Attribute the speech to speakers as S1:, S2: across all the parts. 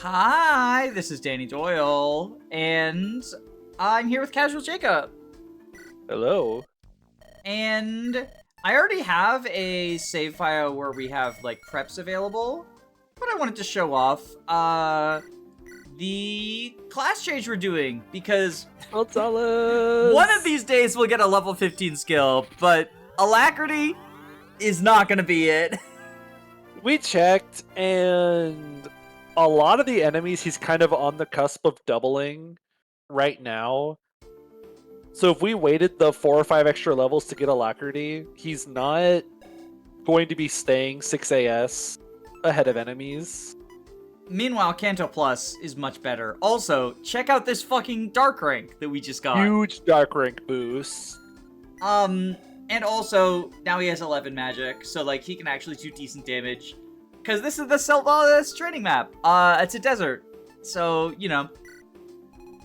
S1: Hi, this is Danny Doyle, and I'm here with Casual Jacob.
S2: Hello.
S1: And I already have a save file where we have, like, preps available, but I wanted to show off, the class change we're doing, because one of these days we'll get a level 15 skill, but Alacrity is not gonna be it.
S2: We checked, and a lot of the enemies he's kind of on the cusp of doubling right now. So if we waited the 4 or 5 extra levels to get Alacrity, he's not going to be staying 6 AS ahead of enemies.
S1: Meanwhile, Kanto Plus is much better. Also, check out this fucking Dark Rank that we just got.
S2: Huge Dark Rank boost.
S1: And also, now he has 11 magic, so, like, he can actually do decent damage. Because this is the Sylvanas training map. It's a desert. So, you know,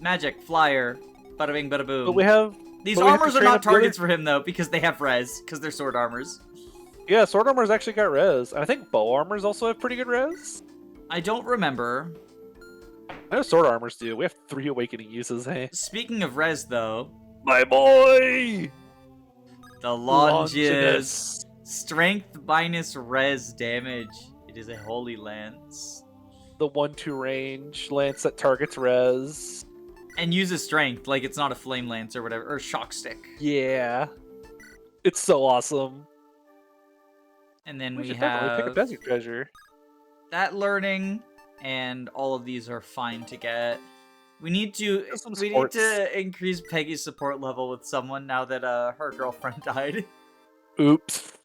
S1: magic, flyer, bada bing, bada boom.
S2: But we have...
S1: These armors are not targets for him, though, because they have res, because they're sword armors.
S2: Yeah, sword armor's actually got res. I think bow armors also have pretty good res.
S1: I don't remember.
S2: I know sword armors do. We have 3 awakening uses, hey?
S1: Speaking of res, though...
S2: My boy!
S1: The Longinus. Strength minus res damage. It is a holy lance.
S2: The 1-2 range lance that targets res.
S1: And uses strength, like it's not a flame lance or whatever, or shock stick.
S2: Yeah. It's so awesome.
S1: And then
S2: we
S1: we
S2: should
S1: have
S2: definitely pick a desert treasure.
S1: That learning, and all of these are fine to get. We need to increase Peggy's support level with someone now that her girlfriend died.
S2: Oops.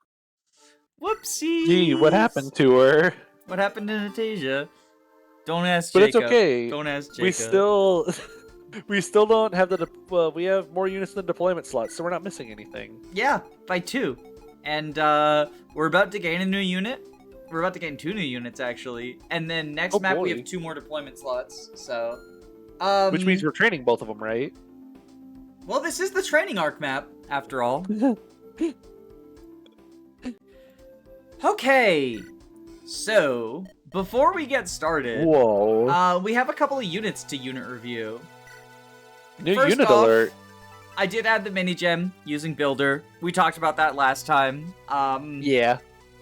S1: Whoopsie.
S2: Gee, what happened to her?
S1: What happened to Natasha? Don't ask
S2: But
S1: Jacob.
S2: it's okay.
S1: Don't ask Jacob.
S2: We still don't have we have more units than deployment slots, so we're not missing anything.
S1: Yeah, by 2. And we're about to gain a new unit. We're about to gain 2 new units, actually. And then next map, we have 2 more deployment slots. So,
S2: which means we're training both of them, right?
S1: Well, this is the training arc map, after all. Okay. So, before we get started, we have a couple of units to unit review.
S2: New
S1: First
S2: unit
S1: off,
S2: alert.
S1: I did add the mini gem using Builder. We talked about that last time.
S2: Yeah.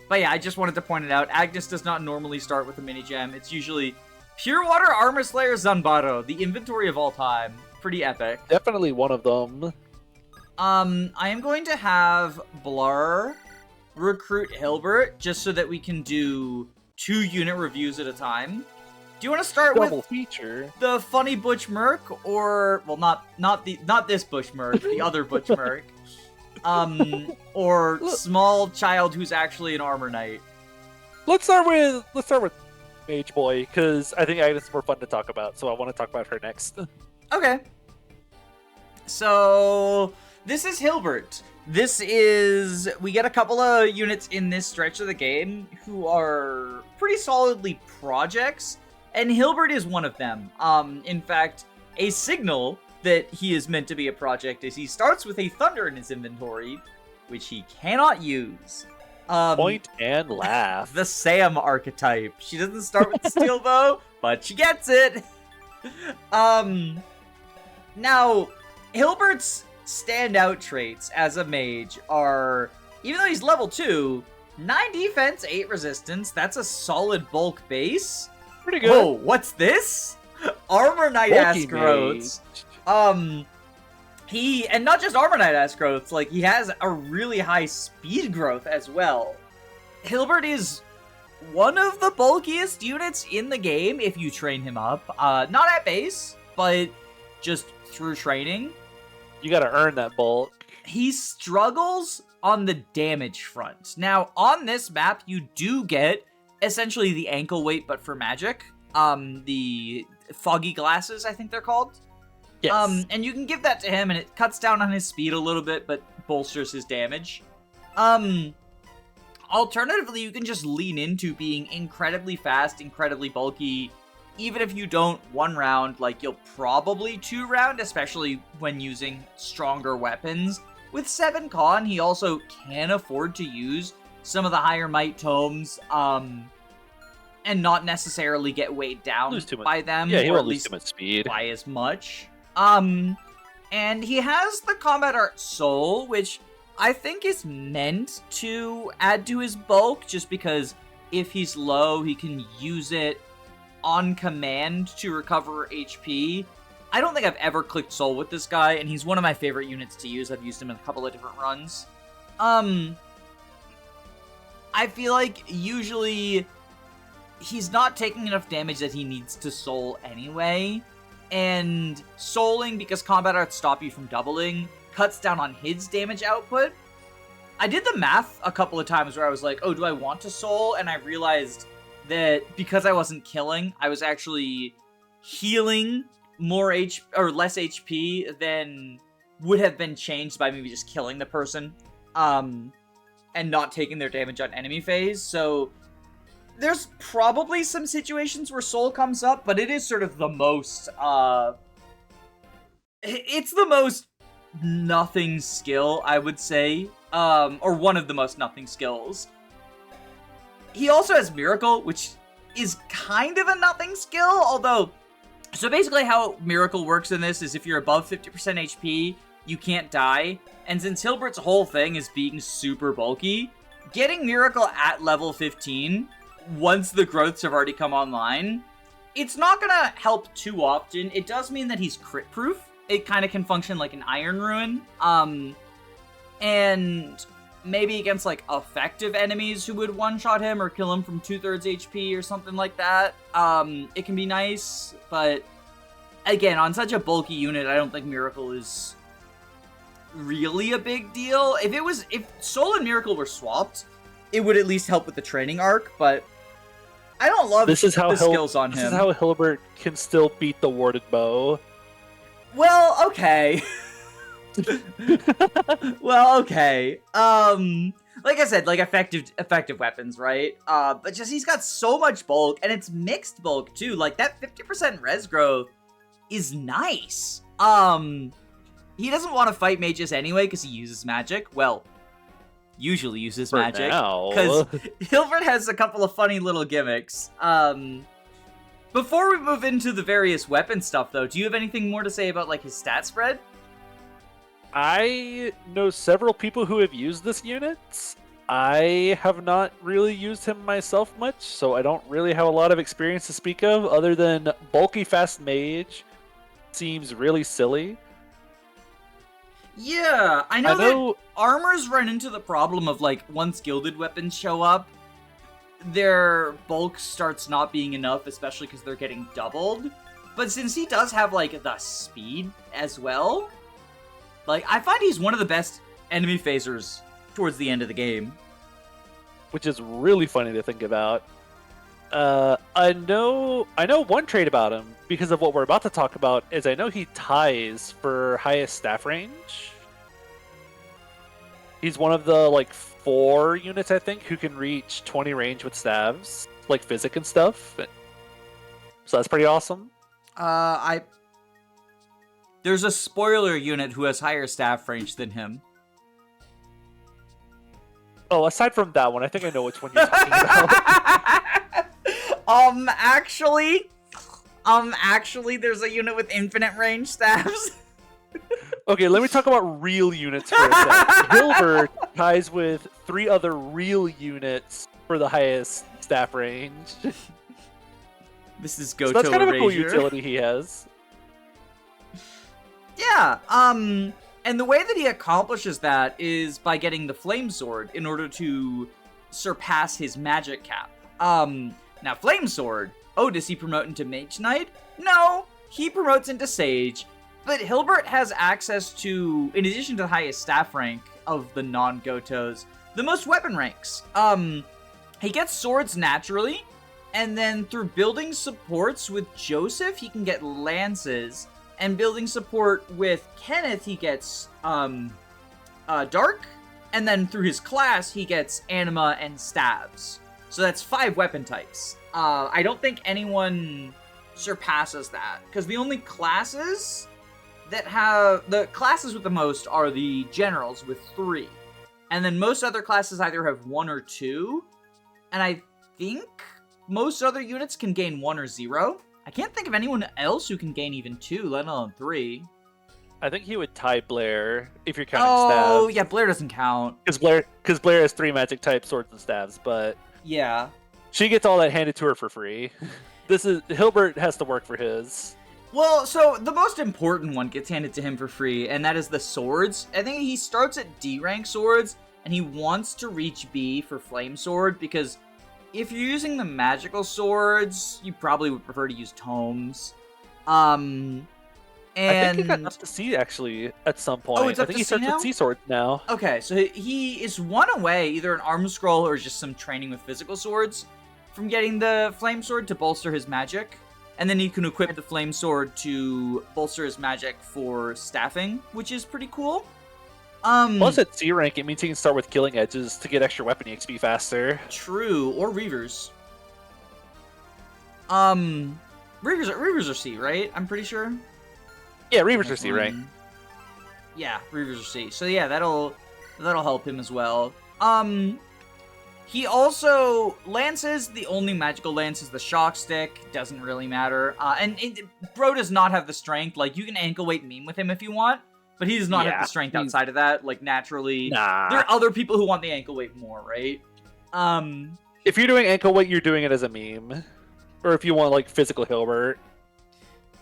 S1: But yeah, I just wanted to point it out. Agnes does not normally start with a mini gem. It's usually Pure Water Armor Slayer Zanbaro, the inventory of all time. Pretty epic.
S2: Definitely one of them.
S1: I am going to have Blur recruit Hilbert just so that we can do 2 unit reviews at a time. Do you want to start with
S2: feature
S1: the funny Butch Merc, or well, not this Butch Merc, the other Butch Merc, or small child who's actually an armor knight?
S2: Let's start with Mage Boy, because I think Agnes is more fun to talk about, so I want to talk about her next.
S1: Okay. So this is Hilbert. We get a couple of units in this stretch of the game who are pretty solidly projects, and Hilbert is one of them. In fact, a signal that he is meant to be a project is he starts with a Thunder in his inventory, which he cannot use.
S2: Point and laugh.
S1: The Sam archetype. She doesn't start with the steel bow, but she gets it. Now, Hilbert's standout traits as a mage are, even though he's level 2, 9 defense, 8 resistance. That's a solid bulk base.
S2: Pretty good.
S1: Whoa, what's this? Armor Knight ass growths. And not just Armor Knight ass growths, like he has a really high speed growth as well. Hilbert is one of the bulkiest units in the game if you train him up. Not at base, but just through training.
S2: You gotta earn that bulk.
S1: He struggles on the damage front. Now, on this map, you do get essentially the ankle weight, but for magic. The foggy glasses, I think they're called.
S2: Yes.
S1: And you can give that to him, and it cuts down on his speed a little bit, but bolsters his damage. Alternatively, you can just lean into being incredibly fast, incredibly bulky. Even if you don't 1 round, like, you'll probably 2 round, especially when using stronger weapons. With 7 con, he also can afford to use some of the higher might tomes, and not necessarily get weighed down by them,
S2: yeah, he
S1: or
S2: won't
S1: at
S2: lose
S1: least
S2: too much speed
S1: by as much. And he has the combat art soul, which I think is meant to add to his bulk, just because if he's low, he can use it on command to recover HP. I don't think I've ever clicked soul with this guy, and he's one of my favorite units to use. I've used him in a couple of different runs. I feel like usually he's not taking enough damage that he needs to soul anyway, and souling, because combat arts stop you from doubling, cuts down on his damage output. I did the math a couple of times where I was like, oh, do I want to soul? And I realized that because I wasn't killing, I was actually healing more less HP than would have been changed by maybe just killing the person, and not taking their damage on enemy phase. So there's probably some situations where soul comes up, but it is sort of the most, it's the most nothing skill, I would say, or one of the most nothing skills. He also has Miracle, which is kind of a nothing skill, although, so basically how Miracle works in this is if you're above 50% HP, you can't die, and since Hilbert's whole thing is being super bulky, getting Miracle at level 15, once the growths have already come online, it's not gonna help too often. It does mean that he's crit proof. It kind of can function like an Iron Ruin, and maybe against like effective enemies who would one-shot him or kill him from 2/3 HP or something like that. It can be nice, but again, on such a bulky unit, I don't think Miracle is really a big deal. If Soul and Miracle were swapped, it would at least help with the training arc, but I don't love the skills on him.
S2: This is how Hilbert can still beat the warded bow.
S1: Well, okay. Well, okay. Like I said, like effective weapons, right? But just he's got so much bulk, and it's mixed bulk too. Like that 50% res growth is nice. He doesn't want to fight mages anyway because he uses magic. Well, usually uses magic because Hilbert has a couple of funny little gimmicks. Before we move into the various weapon stuff, though, do you have anything more to say about like his stat spread?
S2: I know several people who have used this unit. I have not really used him myself much, so I don't really have a lot of experience to speak of, other than bulky fast mage seems really silly.
S1: Yeah, I know that armors run into the problem of, like, once gilded weapons show up, their bulk starts not being enough, especially because they're getting doubled. But since he does have, like, the speed as well, like, I find he's one of the best enemy phasers towards the end of the game.
S2: Which is really funny to think about. I know one trait about him, because of what we're about to talk about, is I know he ties for highest staff range. He's one of the, like, 4 units, I think, who can reach 20 range with staves, like physic and stuff. So that's pretty awesome.
S1: There's a spoiler unit who has higher staff range than him.
S2: Oh, aside from that one, I think I know which one you're talking about.
S1: Actually, there's a unit with infinite range staffs.
S2: Okay, let me talk about real units for a second. Hilbert ties with 3 other real units for the highest staff range.
S1: This is Goto
S2: so that's kind of a cool
S1: Erasure.
S2: utility he has.
S1: Yeah, and the way that he accomplishes that is by getting the Flame Sword in order to surpass his magic cap. Now Flame Sword, does he promote into Mage Knight? No, he promotes into Sage, but Hilbert has access to, in addition to the highest staff rank of the non-Gotos, the most weapon ranks. He gets swords naturally, and then through building supports with Joseph, he can get lances, and building support with Kenneth, he gets Dark, and then through his class, he gets Anima and Stabs. So that's 5 weapon types. I don't think anyone surpasses that, because the only classes that have... The classes with the most are the generals with 3. And then most other classes either have 1 or 2. And I think most other units can gain 1 or 0. I can't think of anyone else who can gain even 2, let alone 3.
S2: I think he would tie Blair if you're counting
S1: Oh,
S2: staves.
S1: yeah, Blair doesn't count.
S2: Because Blair has 3 magic type swords and staves, but
S1: Yeah.
S2: she gets all that handed to her for free. Hilbert has to work for his.
S1: Well, so the most important one gets handed to him for free, and that is the swords. I think he starts at D rank swords, and he wants to reach B for flame sword, because if you're using the magical swords, you probably would prefer to use tomes. And
S2: I think he got up to C, actually, at some point.
S1: Oh, it's up
S2: I think
S1: to
S2: he
S1: C
S2: starts
S1: now?
S2: with C swords now.
S1: Okay, so he is 1 away, either an arm scroll or just some training with physical swords, from getting the flame sword to bolster his magic. And then he can equip the flame sword to bolster his magic for staffing, which is pretty cool.
S2: Plus, at C rank, it means he can start with killing edges to get extra weapon EXP faster.
S1: True, or Reavers. Reavers are C, right? I'm pretty sure.
S2: Yeah, Reavers are C rank.
S1: Yeah, Reavers are C. So yeah, that'll help him as well. He also, lances, the only magical lance is the shock stick, doesn't really matter. Bro does not have the strength, like, you can ankle weight meme with him if you want, but he does not have the strength outside of that, like, naturally.
S2: Nah.
S1: There are other people who want the ankle weight more, right?
S2: If you're doing ankle weight, you're doing it as a meme. Or if you want, like, physical Hilbert.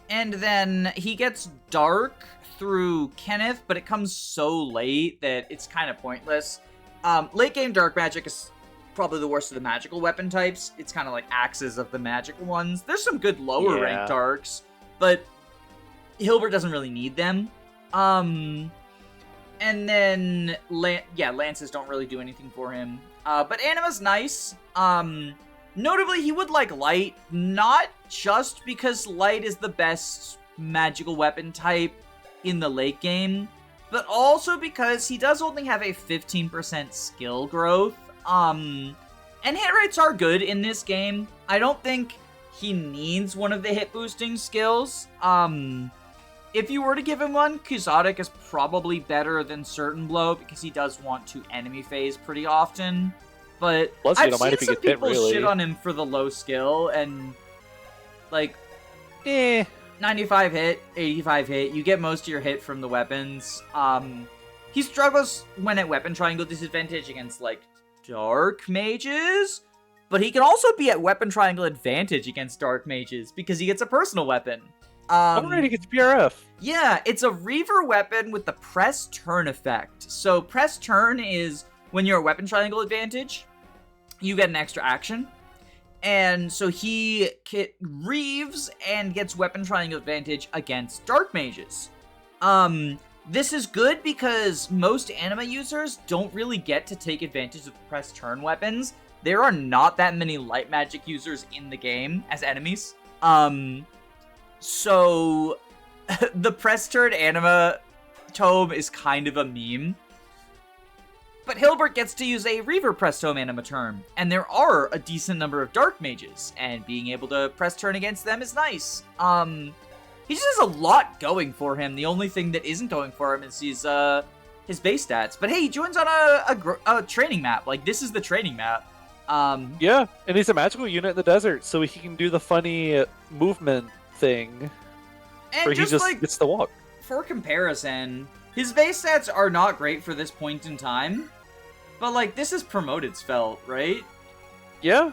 S1: And then he gets dark through Kenneth, but it comes so late that it's kind of pointless. Late game dark magic is probably the worst of the magical weapon types. It's kind of like axes of the magical ones. There's some good lower rank darks, but Hilbert doesn't really need them. And then, lances don't really do anything for him. But Anima's nice. Notably, he would like light, not just because light is the best magical weapon type in the late game, but also because he does only have a 15% skill growth. And hit rates are good in this game. I don't think he needs one of the hit boosting skills. If you were to give him one, Kuzotic is probably better than Certain Blow because he does want to enemy phase pretty often. But
S2: Plus,
S1: I've seen some people shit on him for the low skill, and like 95 hit, 85 hit, you get most of your hit from the weapons. He struggles when at weapon triangle disadvantage against like dark mages, but he can also be at weapon triangle advantage against dark mages because he gets a personal weapon.
S2: Alright, he gets PRF.
S1: Yeah, it's a Reaver weapon with the press turn effect. So press turn is when you're at weapon triangle advantage, you get an extra action. And so he reaves and gets weapon triangle advantage against dark mages. This is good because most anima users don't really get to take advantage of press turn weapons. There are not that many light magic users in the game as enemies. So the press turn anima tome is kind of a meme. But Hilbert gets to use a Reaver press tome anima term, and there are a decent number of dark mages, and being able to press turn against them is nice. He just has a lot going for him. The only thing that isn't going for him is his base stats. But hey, he joins on a training map. Like, this is the training map.
S2: Yeah, and he's a magical unit in the desert, so he can do the funny movement thing.
S1: And
S2: where he just like, gets to walk.
S1: For comparison, his base stats are not great for this point in time. But, like, this is promoted Svelte, right?
S2: Yeah.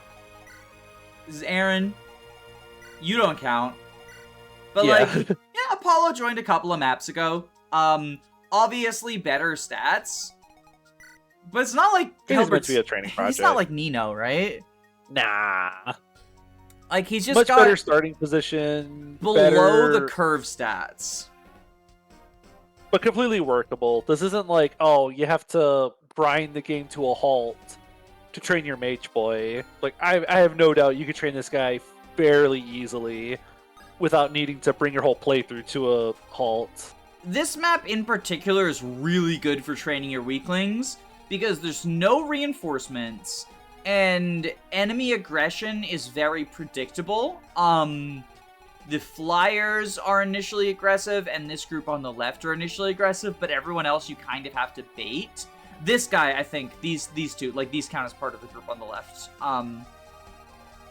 S1: This is Aaron. You don't count. But,
S2: yeah.
S1: like, yeah, Apollo joined a couple of maps ago. Obviously better stats. But it's not like
S2: Hilbert's meant to be a training project.
S1: He's not like Nino, right?
S2: Nah.
S1: Like, he's just
S2: much
S1: got
S2: better starting position.
S1: Below the curve stats.
S2: But completely workable. This isn't like, oh, you have to grind the game to a halt to train your mage boy. Like, I have no doubt you could train this guy fairly easily without needing to bring your whole playthrough to a halt.
S1: This map in particular is really good for training your weaklings because there's no reinforcements and enemy aggression is very predictable. The flyers are initially aggressive, and this group on the left are initially aggressive, but everyone else you kind of have to bait. This guy, I think, these two, like, these count as part of the group on the left.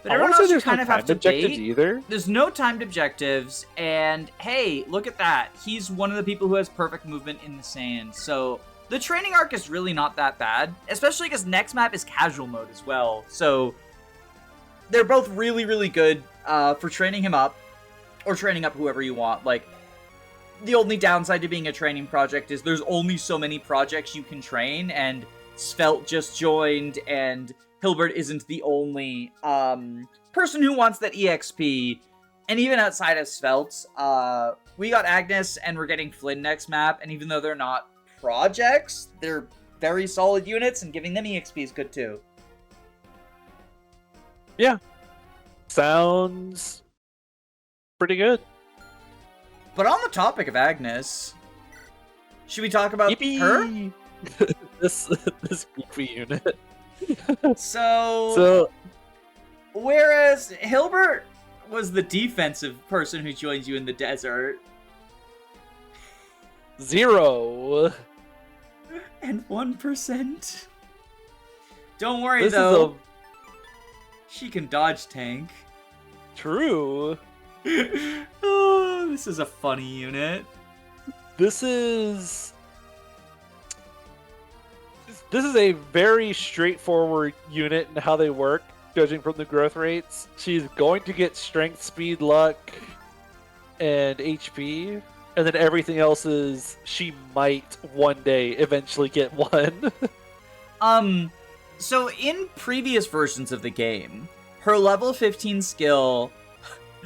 S1: But
S2: I
S1: everyone
S2: want to
S1: else
S2: say
S1: you
S2: there's
S1: kind
S2: no
S1: of have
S2: timed
S1: to
S2: objectives
S1: bait.
S2: either.
S1: There's no timed objectives, and hey, look at that. He's one of the people who has perfect movement in the sand, so the training arc is really not that bad, especially because next map is casual mode as well, so they're both really, really good for training him up, or training up whoever you want. Like, the only downside to being a training project is there's only so many projects you can train, and Svelte just joined, and Hilbert isn't the only person who wants that EXP. And even outside of Svelte, we got Agnes and we're getting Flynn next map, and even though they're not projects, they're very solid units, and giving them EXP is good too.
S2: Yeah. Sounds pretty good.
S1: But on the topic of Agnes, should we talk about her?
S2: this goofy unit.
S1: So, whereas Hilbert was the defensive person who joins you in the desert,
S2: 0
S1: and 1%. Don't worry though, she can dodge tank.
S2: True.
S1: Oh, this is a funny unit.
S2: This is a very straightforward unit in how they work, judging from the growth rates. She's going to get strength, speed, luck, and HP, and then everything else is she might one day eventually get one.
S1: So in previous versions of the game, her level 15 skill,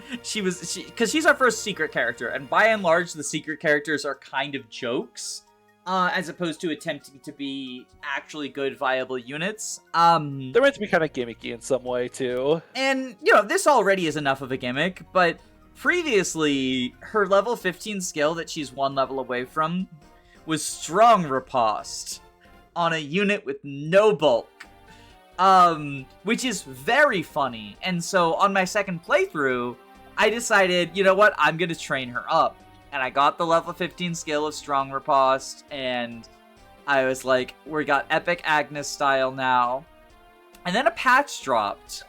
S1: because she's our first secret character, and by and large, the secret characters are kind of jokes, as opposed to attempting to be actually good, viable units.
S2: They're meant to be kind of gimmicky in some way, too.
S1: And, you know, this already is enough of a gimmick, but previously, her level 15 skill that she's one level away from was Strong Riposte on a unit with no bulk. Which is very funny. And so on my second playthrough, I decided, you know what, I'm gonna train her up. And I got the level 15 skill of Strong Riposte, and I was like, we got Epic Agnes style now. And then a patch dropped.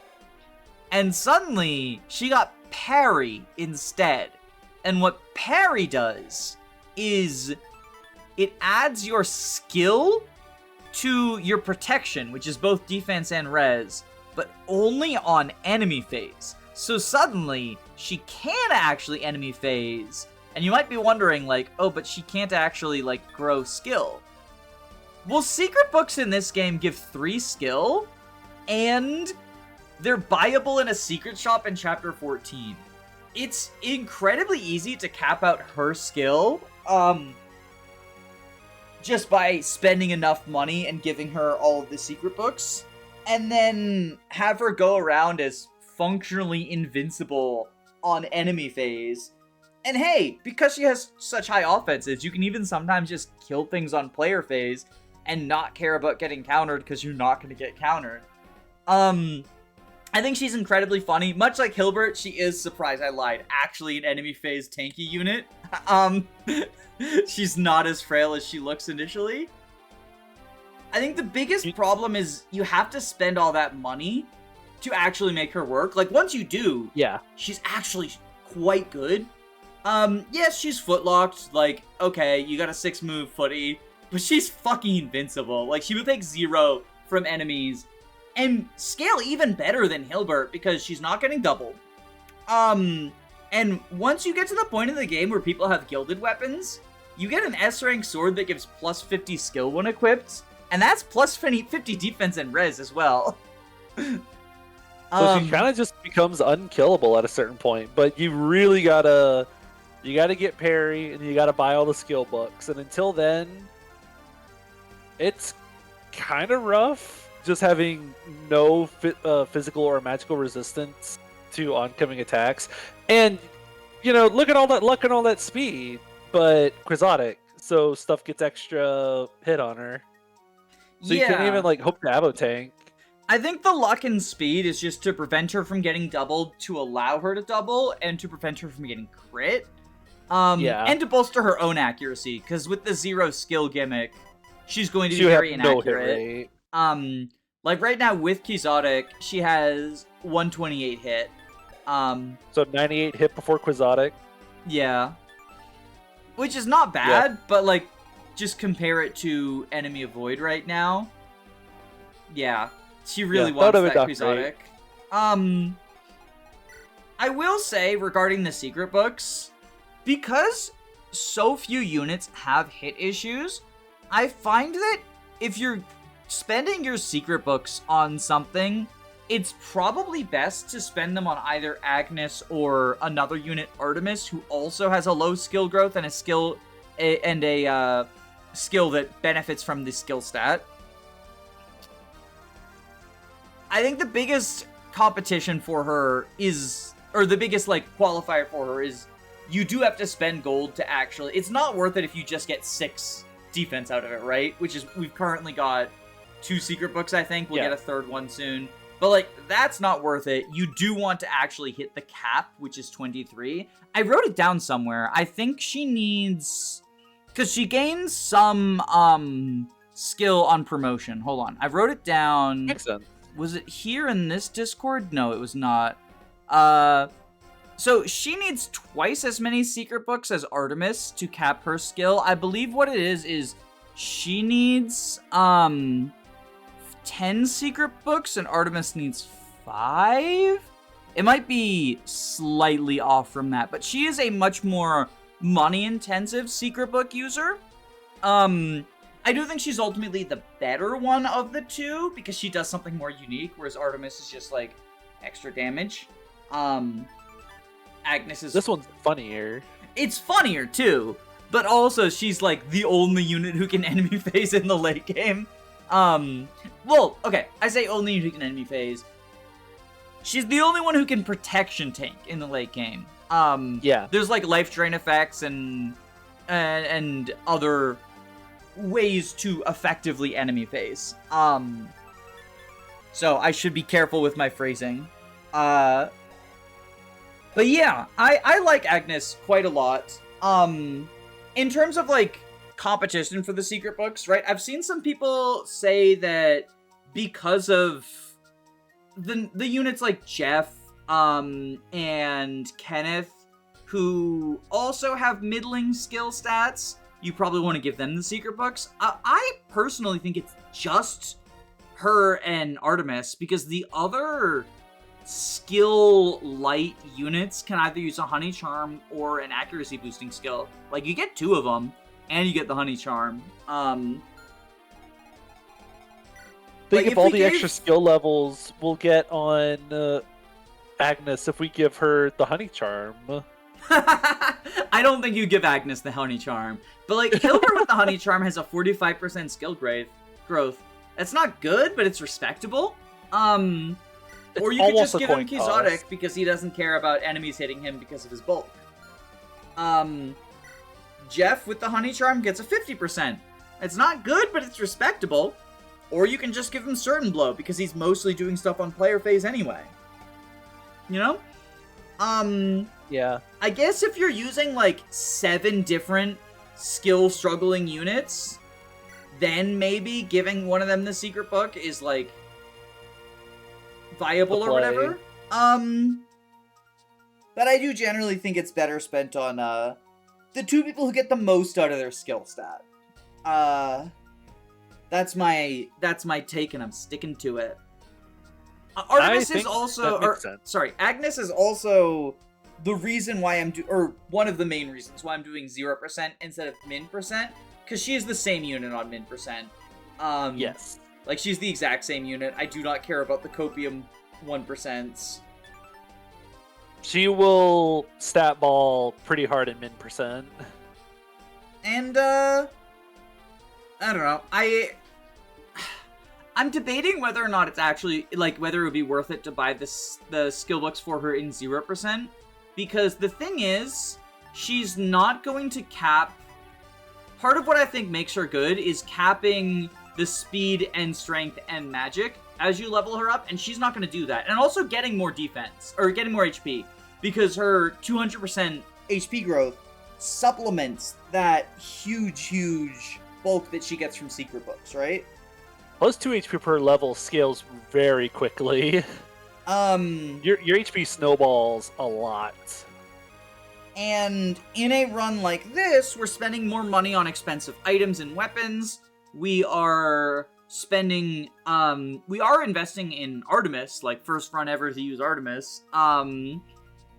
S1: And suddenly, she got Parry instead. And what Parry does is it adds your skill to your protection, which is both defense and res, but only on enemy phase. So suddenly, she can actually enemy phase, and you might be wondering, like, oh, but she can't actually, like, grow skill. Well, secret books in this game give 3 skill, and they're buyable in a secret shop in Chapter 14. It's incredibly easy to cap out her skill, just by spending enough money and giving her all of the secret books, and then have her go around as functionally invincible on enemy phase. And hey, because she has such high offenses, you can even sometimes just kill things on player phase and not care about getting countered because you're not going to get countered. I think she's incredibly funny. Much like Hilbert, she is, surprise, I lied, actually an enemy phase tanky unit. She's not as frail as she looks initially. I think the biggest problem is you have to spend all that money to actually make her work. Like, once you do,
S2: yeah,
S1: she's actually quite good. Yes, she's footlocked. Like, okay, you got a 6-move footy, but she's fucking invincible. Like, she will take 0 from enemies and scale even better than Hilbert because she's not getting doubled. And once you get to the point in the game where people have gilded weapons, you get an S-rank sword that gives plus 50 skill when equipped, and that's plus 50 defense and res as well.
S2: So she kind of just becomes unkillable at a certain point, but you really gotta get parry, and you gotta buy all the skill books, and until then, it's kind of rough just having no physical or magical resistance to oncoming attacks. And, you know, look at all that luck and all that speed, but quixotic, so stuff gets extra hit on her. So you can't even, like, hope to avo tank.
S1: I think the luck and speed is just to prevent her from getting doubled, to allow her to double, and to prevent her from getting crit. And to bolster her own accuracy, because with the 0 skill gimmick, she's going to be very inaccurate. Like right now with Quixotic, she has 128 hit.
S2: So 98 hit before Quixotic.
S1: Yeah. Which is not bad, but like, just compare it to Enemy of Void right now. Yeah. She really wants that Quixotic. I will say, regarding the secret books, because so few units have hit issues, I find that if you're spending your secret books on something, it's probably best to spend them on either Agnes or another unit, Artemis, who also has a low skill growth and a skill that benefits from the skill stat. I think the biggest competition for her is, or the biggest like qualifier for her is, you do have to spend gold to actually. It's not worth it if you just get 6 defense out of it, right? Which is, we've currently got 2 secret books. I think we'll get a 3rd one soon. But, like, that's not worth it. You do want to actually hit the cap, which is 23. I wrote it down somewhere. I think she needs... Because she gains some, skill on promotion. Hold on. I wrote it down.
S2: Makes sense.
S1: Was it here in this Discord? No, it was not. So she needs twice as many secret books as Artemis to cap her skill. I believe what it is she needs, 10 secret books, and Artemis needs 5? It might be slightly off from that, but she is a much more money-intensive secret book user. I do think she's ultimately the better one of the two, because she does something more unique, whereas Artemis is just, like, extra damage. Agnes is...
S2: This one's funnier.
S1: It's funnier, too, but also she's, like, the only unit who can enemy phase in the late game. Well, okay, I say only who can enemy phase. She's the only one who can protection tank in the late game.
S2: Yeah.
S1: There's like life drain effects and other ways to effectively enemy phase. So I should be careful with my phrasing. But yeah, I like Agnes quite a lot. In terms of like competition for the secret books, right? I've seen some people say that because of the units like Jeff and Kenneth, who also have middling skill stats, you probably want to give them the secret books. I personally think it's just her and Artemis, because the other skill light units can either use a honey charm or an accuracy boosting skill. Like, you get 2 of them, and you get the honey charm.
S2: Think of all the extra skill levels we'll get on Agnes if we give her the honey charm.
S1: I don't think you give Agnes the honey charm. But, like, Hilbert with the honey charm has a 45% skill growth. That's not good, but it's respectable. Or you could just give him Quixotic because he doesn't care about enemies hitting him because of his bulk. Jeff with the honey charm gets a 50%. It's not good, but it's respectable. Or you can just give him certain blow because he's mostly doing stuff on player phase anyway. You know?
S2: Yeah.
S1: I guess if you're using like 7 different skill struggling units, then maybe giving one of them the secret book is like viable or whatever. But I do generally think it's better spent on the 2 people who get the most out of their skill stat. That's my take, and I'm sticking to it. Artemis is also, Agnes is also the reason why one of the main reasons why I'm doing 0% instead of min %, because she is the same unit on min %.
S2: Yes.
S1: Like, she's the exact same unit. I do not care about the copium 1%.
S2: She will stat ball pretty hard at min %.
S1: And, I don't know. I'm debating whether or not it's actually, like, whether it would be worth it to buy the skill books for her in 0%. Because the thing is, she's not going to cap... Part of what I think makes her good is capping the speed and strength and magic as you level her up, and she's not going to do that. And also getting more defense, or getting more HP, because her 200% HP growth supplements that huge bulk that she gets from secret books, right?
S2: Plus 2 HP per level scales very quickly. Your HP snowballs a lot.
S1: And in a run like this, we're spending more money on expensive items and weapons. We are spending, we are investing in Artemis, like first run ever to use Artemis,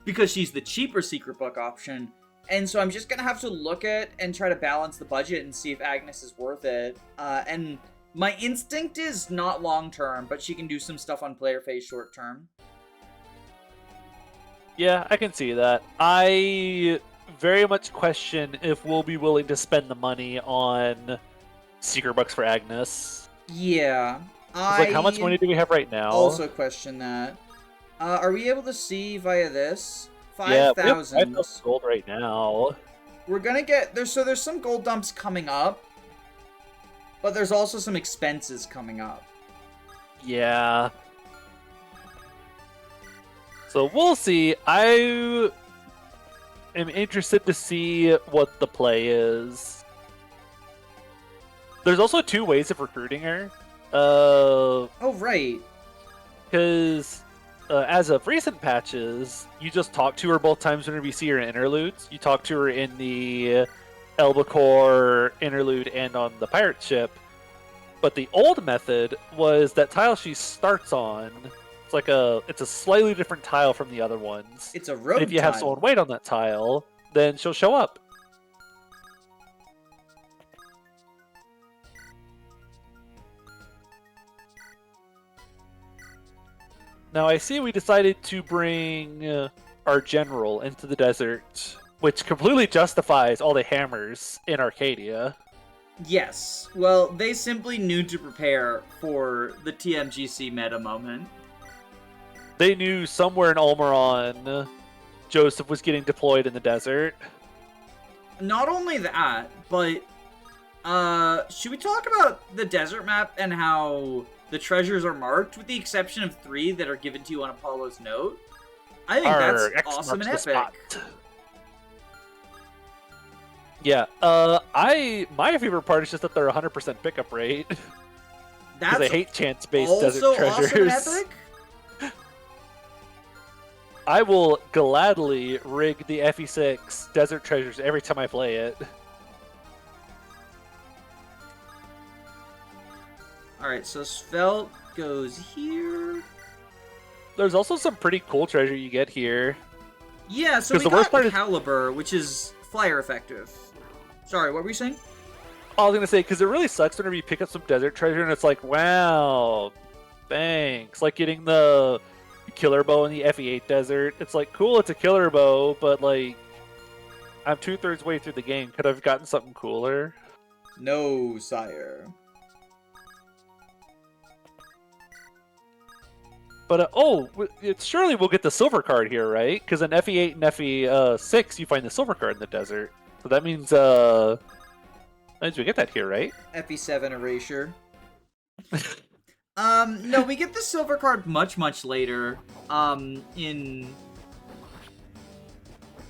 S1: because she's the cheaper secret book option. And so I'm just gonna have to look at and try to balance the budget and see if Agnes is worth it. And my instinct is not long-term, but she can do some stuff on player phase short-term.
S2: Yeah, I can see that. I very much question if we'll be willing to spend the money on secret books for Agnes.
S1: Yeah.
S2: Like, how much money do we have right now?
S1: Also question that. Are we able to see via this? 5,000.
S2: Yeah, we have 5,000 gold right now.
S1: We're gonna get there's some gold dumps coming up, but there's also some expenses coming up.
S2: Yeah. So we'll see. I am interested to see what the play is. There's also 2 ways of recruiting her.
S1: Oh, right.
S2: Because as of recent patches, you just talk to her both times whenever you see her in interludes. You talk to her in the Albacore interlude and on the pirate ship. But the old method was that tile she starts on. It's a slightly different tile from the other ones.
S1: It's a road
S2: and if you
S1: tile.
S2: have someone wait on that tile, then she'll show up. Now I see we decided to bring our general into the desert, which completely justifies all the hammers in Arcadia.
S1: Yes. Well, they simply knew to prepare for the TMGC meta moment.
S2: They knew somewhere in Almiron, Joseph was getting deployed in the desert.
S1: Not only that, but should we talk about the desert map and how the treasures are marked, with the exception of 3 that are given to you on Apollo's note? I think that's
S2: X
S1: awesome and
S2: marks
S1: epic.
S2: the spot. Yeah, my favorite part is just that they're 100% pickup rate. Because I hate chance-based desert treasures.
S1: Awesome and epic?
S2: I will gladly rig the FE6 desert treasures every time I play it.
S1: Alright, so Svelte goes here.
S2: There's also some pretty cool treasure you get here.
S1: Yeah, so we
S2: the
S1: got
S2: worst part
S1: Caliber, which is flyer effective. Sorry, what were you saying?
S2: I was going to say, because it really sucks whenever you pick up some desert treasure and it's like, wow, thanks. Like getting the killer bow in the FE8 desert. It's like, cool, it's a killer bow, but like, I'm 2/3 way through the game. Could I have gotten something cooler?
S1: No, sire.
S2: But, surely we'll get the silver card here, right? Because in FE8 and FE6, you find the silver card in the desert. So that means we get that here, right?
S1: FE7 erasure. No, we get the silver card much, much later, in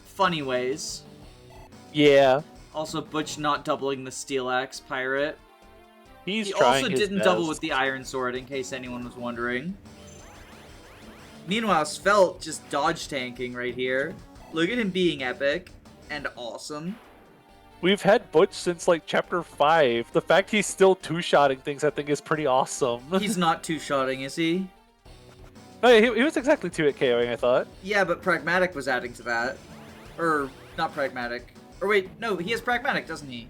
S1: funny ways.
S2: Yeah.
S1: Also, Butch not doubling the Steel Axe pirate.
S2: He
S1: also didn't double with the Iron Sword, in case anyone was wondering. Meanwhile, Svelte just dodge tanking right here. Look at him being epic and awesome.
S2: We've had Butch since, like, Chapter 5. The fact he's still two-shotting things, I think, is pretty awesome.
S1: He's not two-shotting, is he?
S2: Oh, yeah, he was exactly 2-hit KOing, I thought.
S1: Yeah, but Pragmatic was adding to that. Or, not Pragmatic. Or wait, no, he has Pragmatic, doesn't he?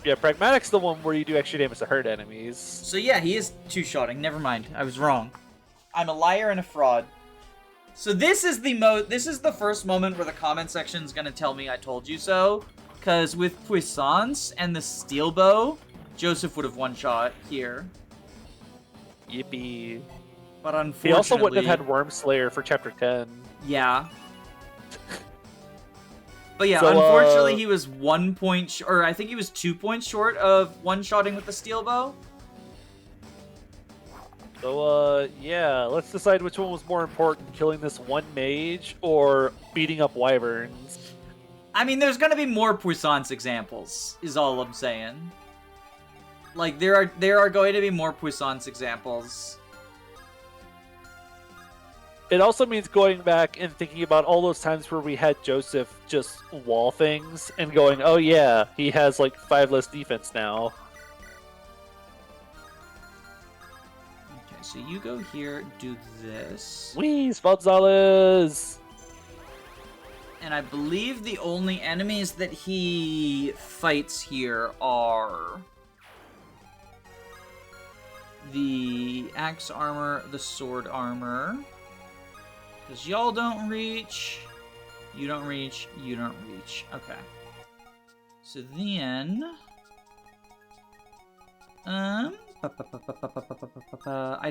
S2: Yeah, Pragmatic's the one where you do extra damage to hurt enemies.
S1: So yeah, he is two-shotting. Never mind, I was wrong. I'm a liar and a fraud. So this is the first moment where the comment section is gonna tell me I told you so. Because with Puissance and the Steel Bow, Joseph would have one-shot here.
S2: Yippee.
S1: But unfortunately...
S2: He also wouldn't have had Worm Slayer for Chapter 10.
S1: Yeah. But yeah,
S2: so,
S1: unfortunately he was 1 point... or I think he was 2 points short of one-shotting with the Steel Bow.
S2: So, yeah, let's decide which one was more important, killing this one mage or beating up wyverns.
S1: I mean, there's gonna be more Puissance examples, is all I'm saying. Like, there are going to be more Puissance examples.
S2: It also means going back and thinking about all those times where we had Joseph just wall things and going, oh yeah, he has like 5 less defense now.
S1: Okay, so you go here, do this.
S2: Luis Gonzalez!
S1: And I believe the only enemies that he fights here are the axe armor, the sword armor. Because y'all don't reach, you don't reach, you don't reach. Okay. So then... I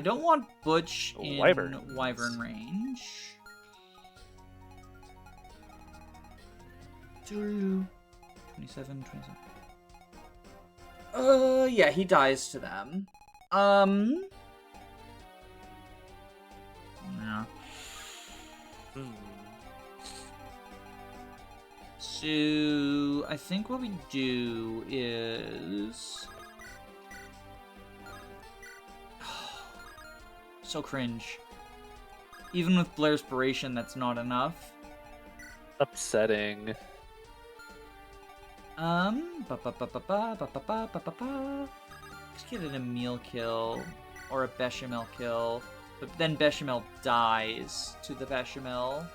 S1: don't want Butch in Wyvern range. 27, 27. Yeah, he dies to them. Yeah. So, I think what we do is... So cringe. Even with Blair's Spiration, that's not enough.
S2: Upsetting.
S1: Let's get an Emil kill, or a Bechamel kill, but then Bechamel dies to the Bechamel.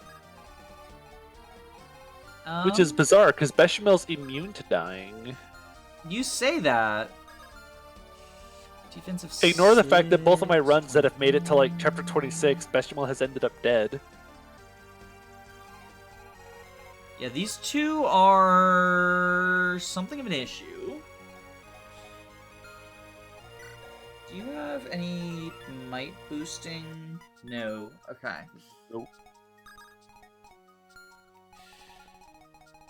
S2: Which is bizarre, because Bechamel's immune to dying.
S1: You say that. Defensive
S2: Ignore the fact that both of my runs that have made it to, like, Chapter 26, Bechamel has ended up dead.
S1: Yeah, these two are something of an issue. Do you have any might boosting? No. Okay.
S2: Nope.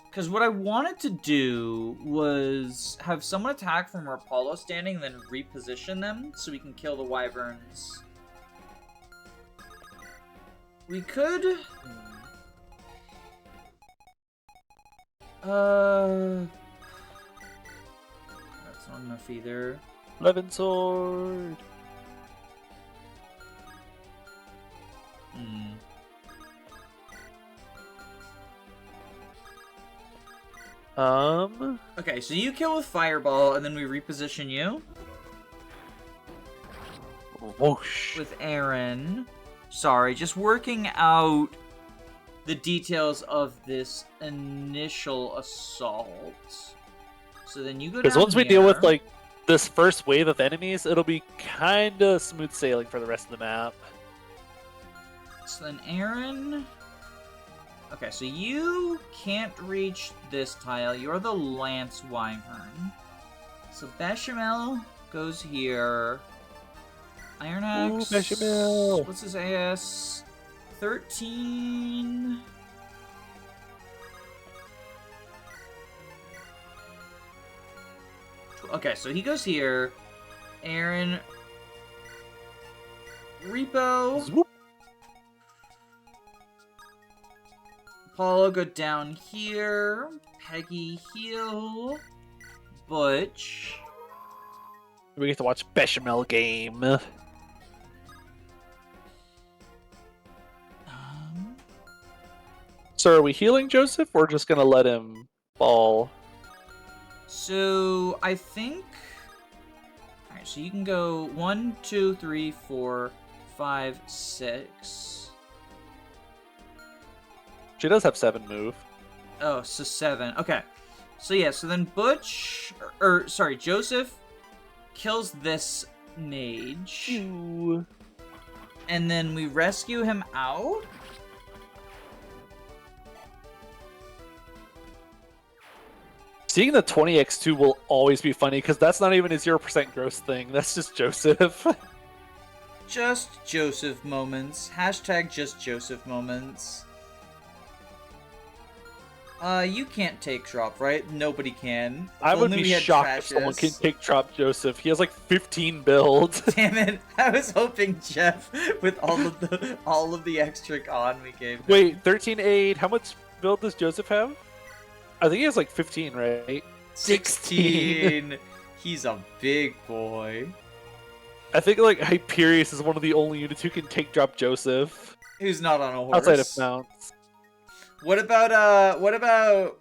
S1: Because what I wanted to do was have someone attack from where Apollo's standing and then reposition them so we can kill the wyverns. We could... That's not enough either.
S2: Levin Sword!
S1: Okay, so you kill with Fireball, and then we reposition you.
S2: Whoosh.
S1: With Aaron. Sorry, just working out the details of this initial assault. So then you go down
S2: because once we
S1: here.
S2: deal with, like, this first wave of enemies, it'll be kinda smooth sailing for the rest of the map.
S1: So then Aaron... Okay, so you can't reach this tile. You're the Lance Wyvern. So Bechamel goes here. Iron Axe.
S2: Ooh, Bechamel.
S1: What's his AS? 13. Okay, so he goes here. Aaron. Repo.
S2: Swoop.
S1: Apollo, go down here. Peggy, heal. Butch.
S2: We get to watch Bechamel game. So are we healing Joseph, or just gonna let him fall?
S1: So, I think... Alright, so you can go 1, 2, 3, 4, 5, 6...
S2: She does have 7 move.
S1: Oh, so 7. Okay. So yeah, so then Butch... Or, sorry, Joseph kills this mage.
S2: Ooh.
S1: And then we rescue him out?
S2: Seeing the 20x2 will always be funny, because that's not even a 0% gross thing. That's just Joseph.
S1: Just Joseph moments. Hashtag just Joseph moments. You can't take drop, right? Nobody can.
S2: I would be shocked if someone can take drop Joseph. He has like 15 builds.
S1: Damn it! I was hoping Jeff, with all of the extra con we gave him.
S2: Wait, 13 aid. How much build does Joseph have? I think he has like 15, right?
S1: 16. He's a big boy.
S2: I think like Hyperius is one of the only units who can take drop Joseph.
S1: Who's not on a horse?
S2: Outside of mounts.
S1: What about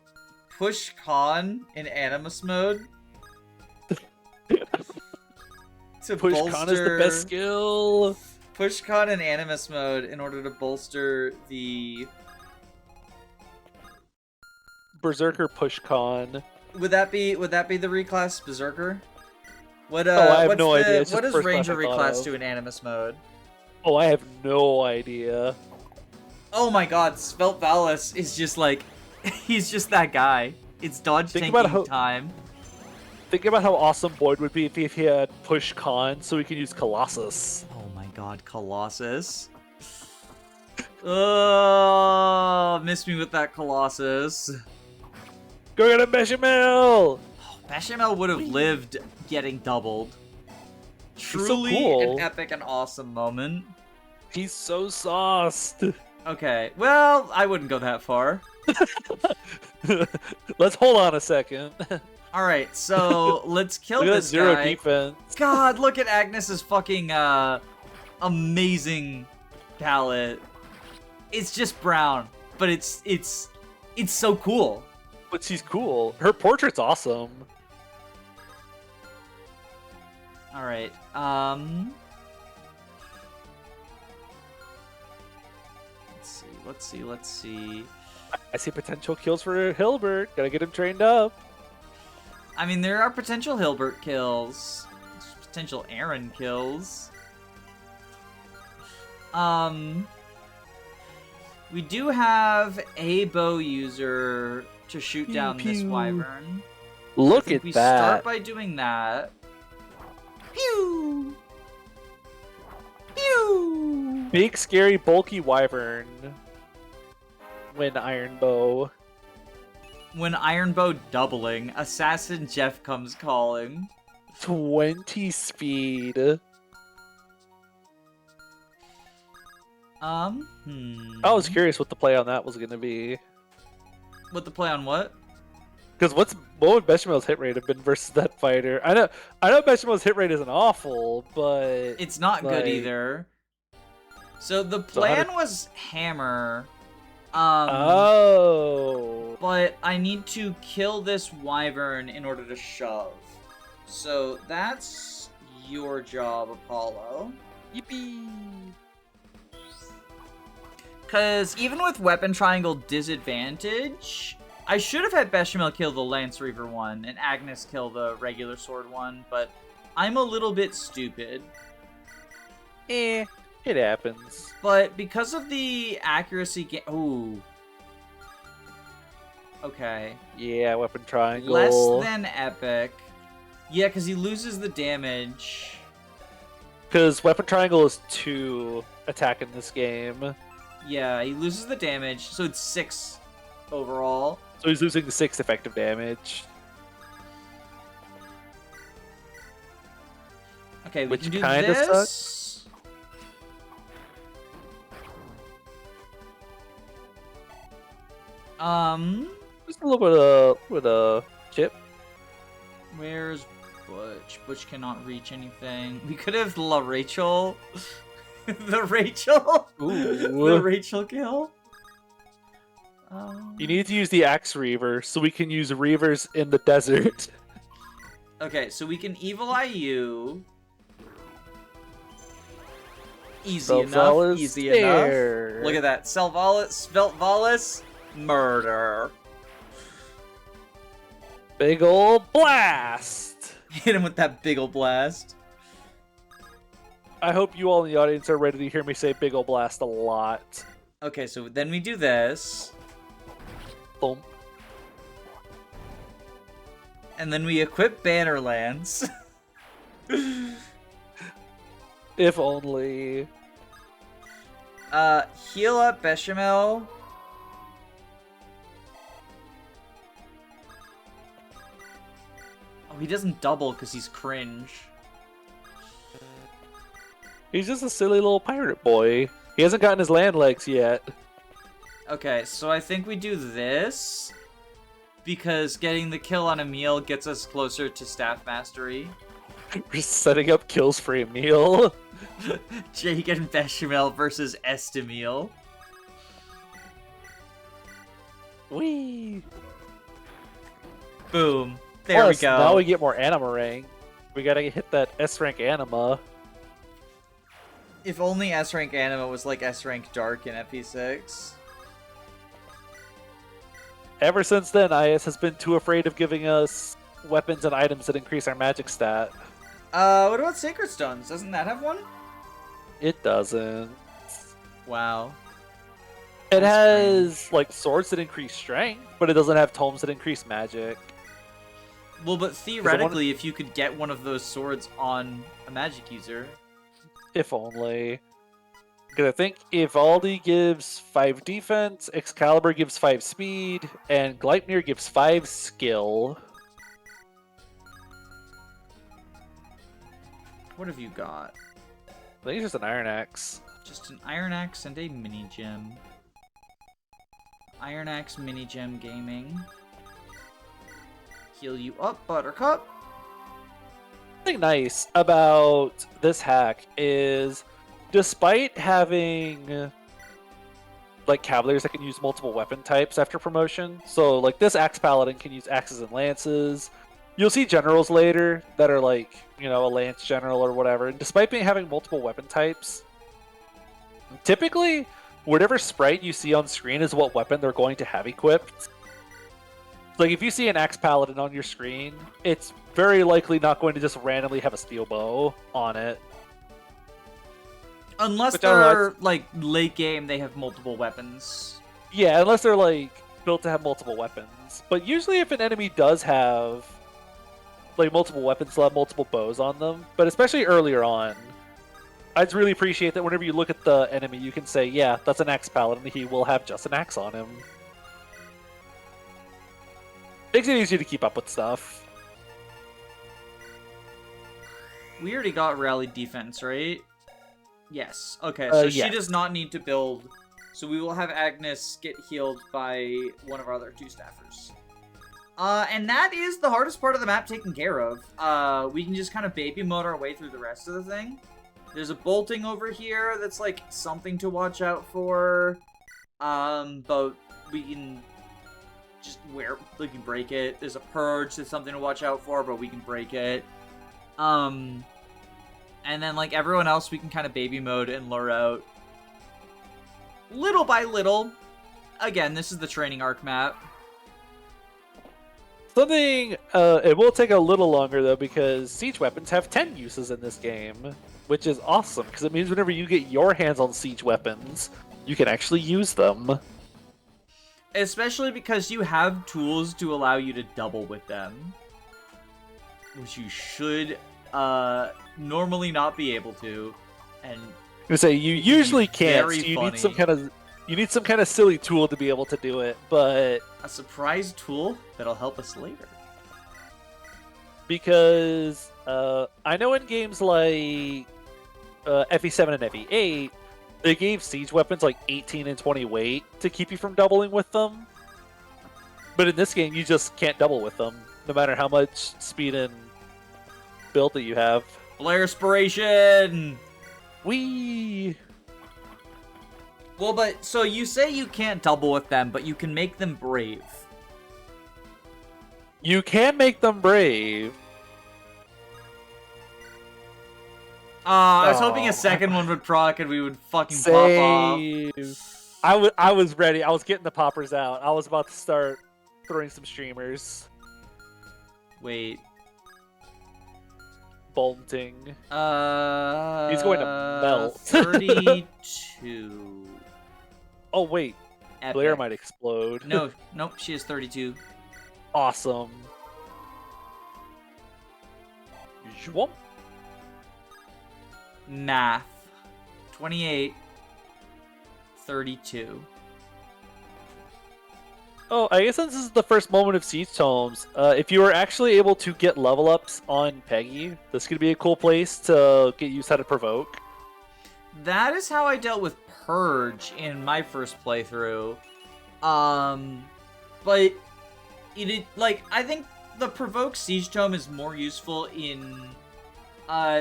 S1: push Khan in Animus mode? To
S2: Push Khan is the best skill.
S1: Push Khan in Animus mode in order to bolster the
S2: Berserker push Khan.
S1: Would that be the reclass Berserker? What
S2: I have no idea. It's
S1: What
S2: just
S1: does
S2: the first
S1: Ranger
S2: one I thought
S1: reclass
S2: of.
S1: to in Animus mode?
S2: Oh, I have no idea.
S1: Oh my god, Svelte Valus is just like he's just that guy. It's dodge tanking time.
S2: Think about how awesome Boyd would be if he had push Khan so he can use Colossus.
S1: Oh my god, Colossus. Oh, miss me with that Colossus.
S2: Go get a Bechamel!
S1: Oh, Bechamel would have lived getting doubled. Truly
S2: so cool.
S1: an epic and awesome moment.
S2: He's so sauced.
S1: Okay, well, I wouldn't go that far.
S2: Let's hold on a second.
S1: Alright, so let's kill
S2: Look at
S1: this
S2: that zero
S1: guy.
S2: defense.
S1: God, look at Agnes's fucking amazing palette. It's just brown, but it's so cool.
S2: But she's cool. Her portrait's awesome.
S1: Alright, let's see.
S2: I see potential kills for Hilbert. Gotta get him trained up.
S1: I mean, there are potential Hilbert kills. There's potential Aaron kills. We do have a bow user to shoot down this wyvern.
S2: Look at
S1: We
S2: that.
S1: start by doing that. Pew! Pew!
S2: Big, scary, bulky wyvern. When Iron Bow.
S1: When Iron Bow doubling, Assassin Jeff comes calling.
S2: 20 speed. I was curious what the play on that was gonna be.
S1: What the play on what?
S2: Because what would Bechamel's hit rate have been versus that fighter? I know Bechamel's hit rate isn't awful, but
S1: It's not good either. So the plan was hammer.
S2: Oh.
S1: But I need to kill this wyvern in order to shove. So that's your job, Apollo.
S2: Yippee.
S1: Because even with weapon triangle disadvantage, I should have had Bechamel kill the Lance Reaver one and Agnes kill the regular sword one, but I'm a little bit stupid.
S2: It happens.
S1: But because of the accuracy ooh. Okay.
S2: Yeah, weapon triangle.
S1: Less than epic. Yeah, because he loses the damage.
S2: Because weapon triangle is 2 attack in this game.
S1: Yeah, he loses the damage, so it's 6 overall.
S2: So he's losing 6 effective damage.
S1: Okay, we
S2: Which
S1: can do
S2: kinda
S1: this.
S2: Just a little bit with a chip.
S1: Where's Butch? Butch cannot reach anything. We could have La Rachel. The Rachel?
S2: Ooh.
S1: The Rachel kill?
S2: You need to use the Axe Reaver so we can use Reavers in the desert.
S1: Okay, so we can Evil Eye you. Easy enough. Easy enough. Look at that. Svelte Valus. Murder.
S2: Big ol' blast!
S1: Hit him with that big ol' blast.
S2: I hope you all in the audience are ready to hear me say big ol' blast a lot.
S1: Okay, so then we do this.
S2: Boom.
S1: And then we equip Bannerlands.
S2: If only.
S1: Heal up Bechamel. Oh, he doesn't double because he's cringe.
S2: He's just a silly little pirate boy. He hasn't gotten his land legs yet.
S1: Okay, so I think we do this. Because getting the kill on Emil gets us closer to staff mastery.
S2: We're setting up kills for Emil.
S1: Jake and Bechamel versus Estamil.
S2: Whee!
S1: Boom. There we go.
S2: Now we get more anima rank. We gotta hit that S rank anima.
S1: If only S rank anima was like S rank dark in FE6.
S2: Ever since then, IS has been too afraid of giving us weapons and items that increase our magic stat.
S1: What about Sacred Stones? Doesn't that have one?
S2: It doesn't.
S1: Wow.
S2: It
S1: That's
S2: has
S1: strange.
S2: like swords that increase strength, but it doesn't have tomes that increase magic.
S1: Well, but theoretically, if you could get one of those swords on a magic user.
S2: If only. Because I think Ivaldi gives 5 defense, Excalibur gives 5 speed, and Gleipnir gives 5 skill.
S1: What have you got?
S2: I think it's just an Iron Axe.
S1: Just an Iron Axe and a mini gem. Iron Axe mini gem gaming. Heal you up, Buttercup.
S2: Something nice about this hack is, despite having like cavaliers that can use multiple weapon types after promotion, so like this axe paladin can use axes and lances. You'll see generals later that are like, you know, a lance general or whatever. And despite having multiple weapon types, typically whatever sprite you see on screen is what weapon they're going to have equipped. Like if you see an axe paladin on your screen, it's very likely not going to just randomly have a steel bow on it.
S1: Unless they're like late game, they have multiple weapons.
S2: Yeah, unless they're like built to have multiple weapons. But usually if an enemy does have like multiple weapons, they'll have multiple bows on them. But especially earlier on, I'd really appreciate that whenever you look at the enemy, you can say, yeah, that's an axe paladin. He will have just an axe on him. Makes it easier to keep up with stuff.
S1: We already got rally defense, right? Yes. Okay, so
S2: yes.
S1: she does not need to build. So we will have Agnes get healed by one of our other 2 staffers. And that is the hardest part of the map taken care of. We can just kind of baby mode our way through the rest of the thing. There's a bolting over here that's like something to watch out for. But we can just we can break it. There's a purge that's something to watch out for, but we can break it. And then like everyone else we can kind of baby mode and lure out little by little. Again, this is the training arc map.
S2: Something, it will take a little longer though, because siege weapons have 10 uses in this game, which is awesome, because it means whenever you get your hands on siege weapons, you can actually use them.
S1: Especially because you have tools to allow you to double with them. Which you should normally not be able to. And
S2: I'm gonna say you usually can't.
S1: very
S2: So you
S1: funny.
S2: need some kind of silly tool to be able to do it, but
S1: a surprise tool that'll help us later.
S2: Because I know in games like FE7 and FE8, they gave siege weapons like 18 and 20 weight to keep you from doubling with them. But in this game, you just can't double with them, no matter how much speed and build that you have.
S1: Flare Inspiration!
S2: Whee!
S1: Well, but, so you say you can't double with them, but you can make them brave.
S2: You can make them brave.
S1: I was hoping a second one would proc and we would fucking pop off.
S2: I was ready. I was getting the poppers out. I was about to start throwing some streamers.
S1: Wait.
S2: Bolting.
S1: He's
S2: going to melt.
S1: 32.
S2: Oh, wait.
S1: Epic.
S2: Blair might explode.
S1: No, nope, she is 32.
S2: Awesome. Zwomp.
S1: Math. 28. 32.
S2: Oh, I guess since this is the first moment of Siege Tomes, if you were actually able to get level ups on Peggy, this could be a cool place to get used how to provoke.
S1: That is how I dealt with Purge in my first playthrough. But like, I think the Provoke Siege Tome is more useful in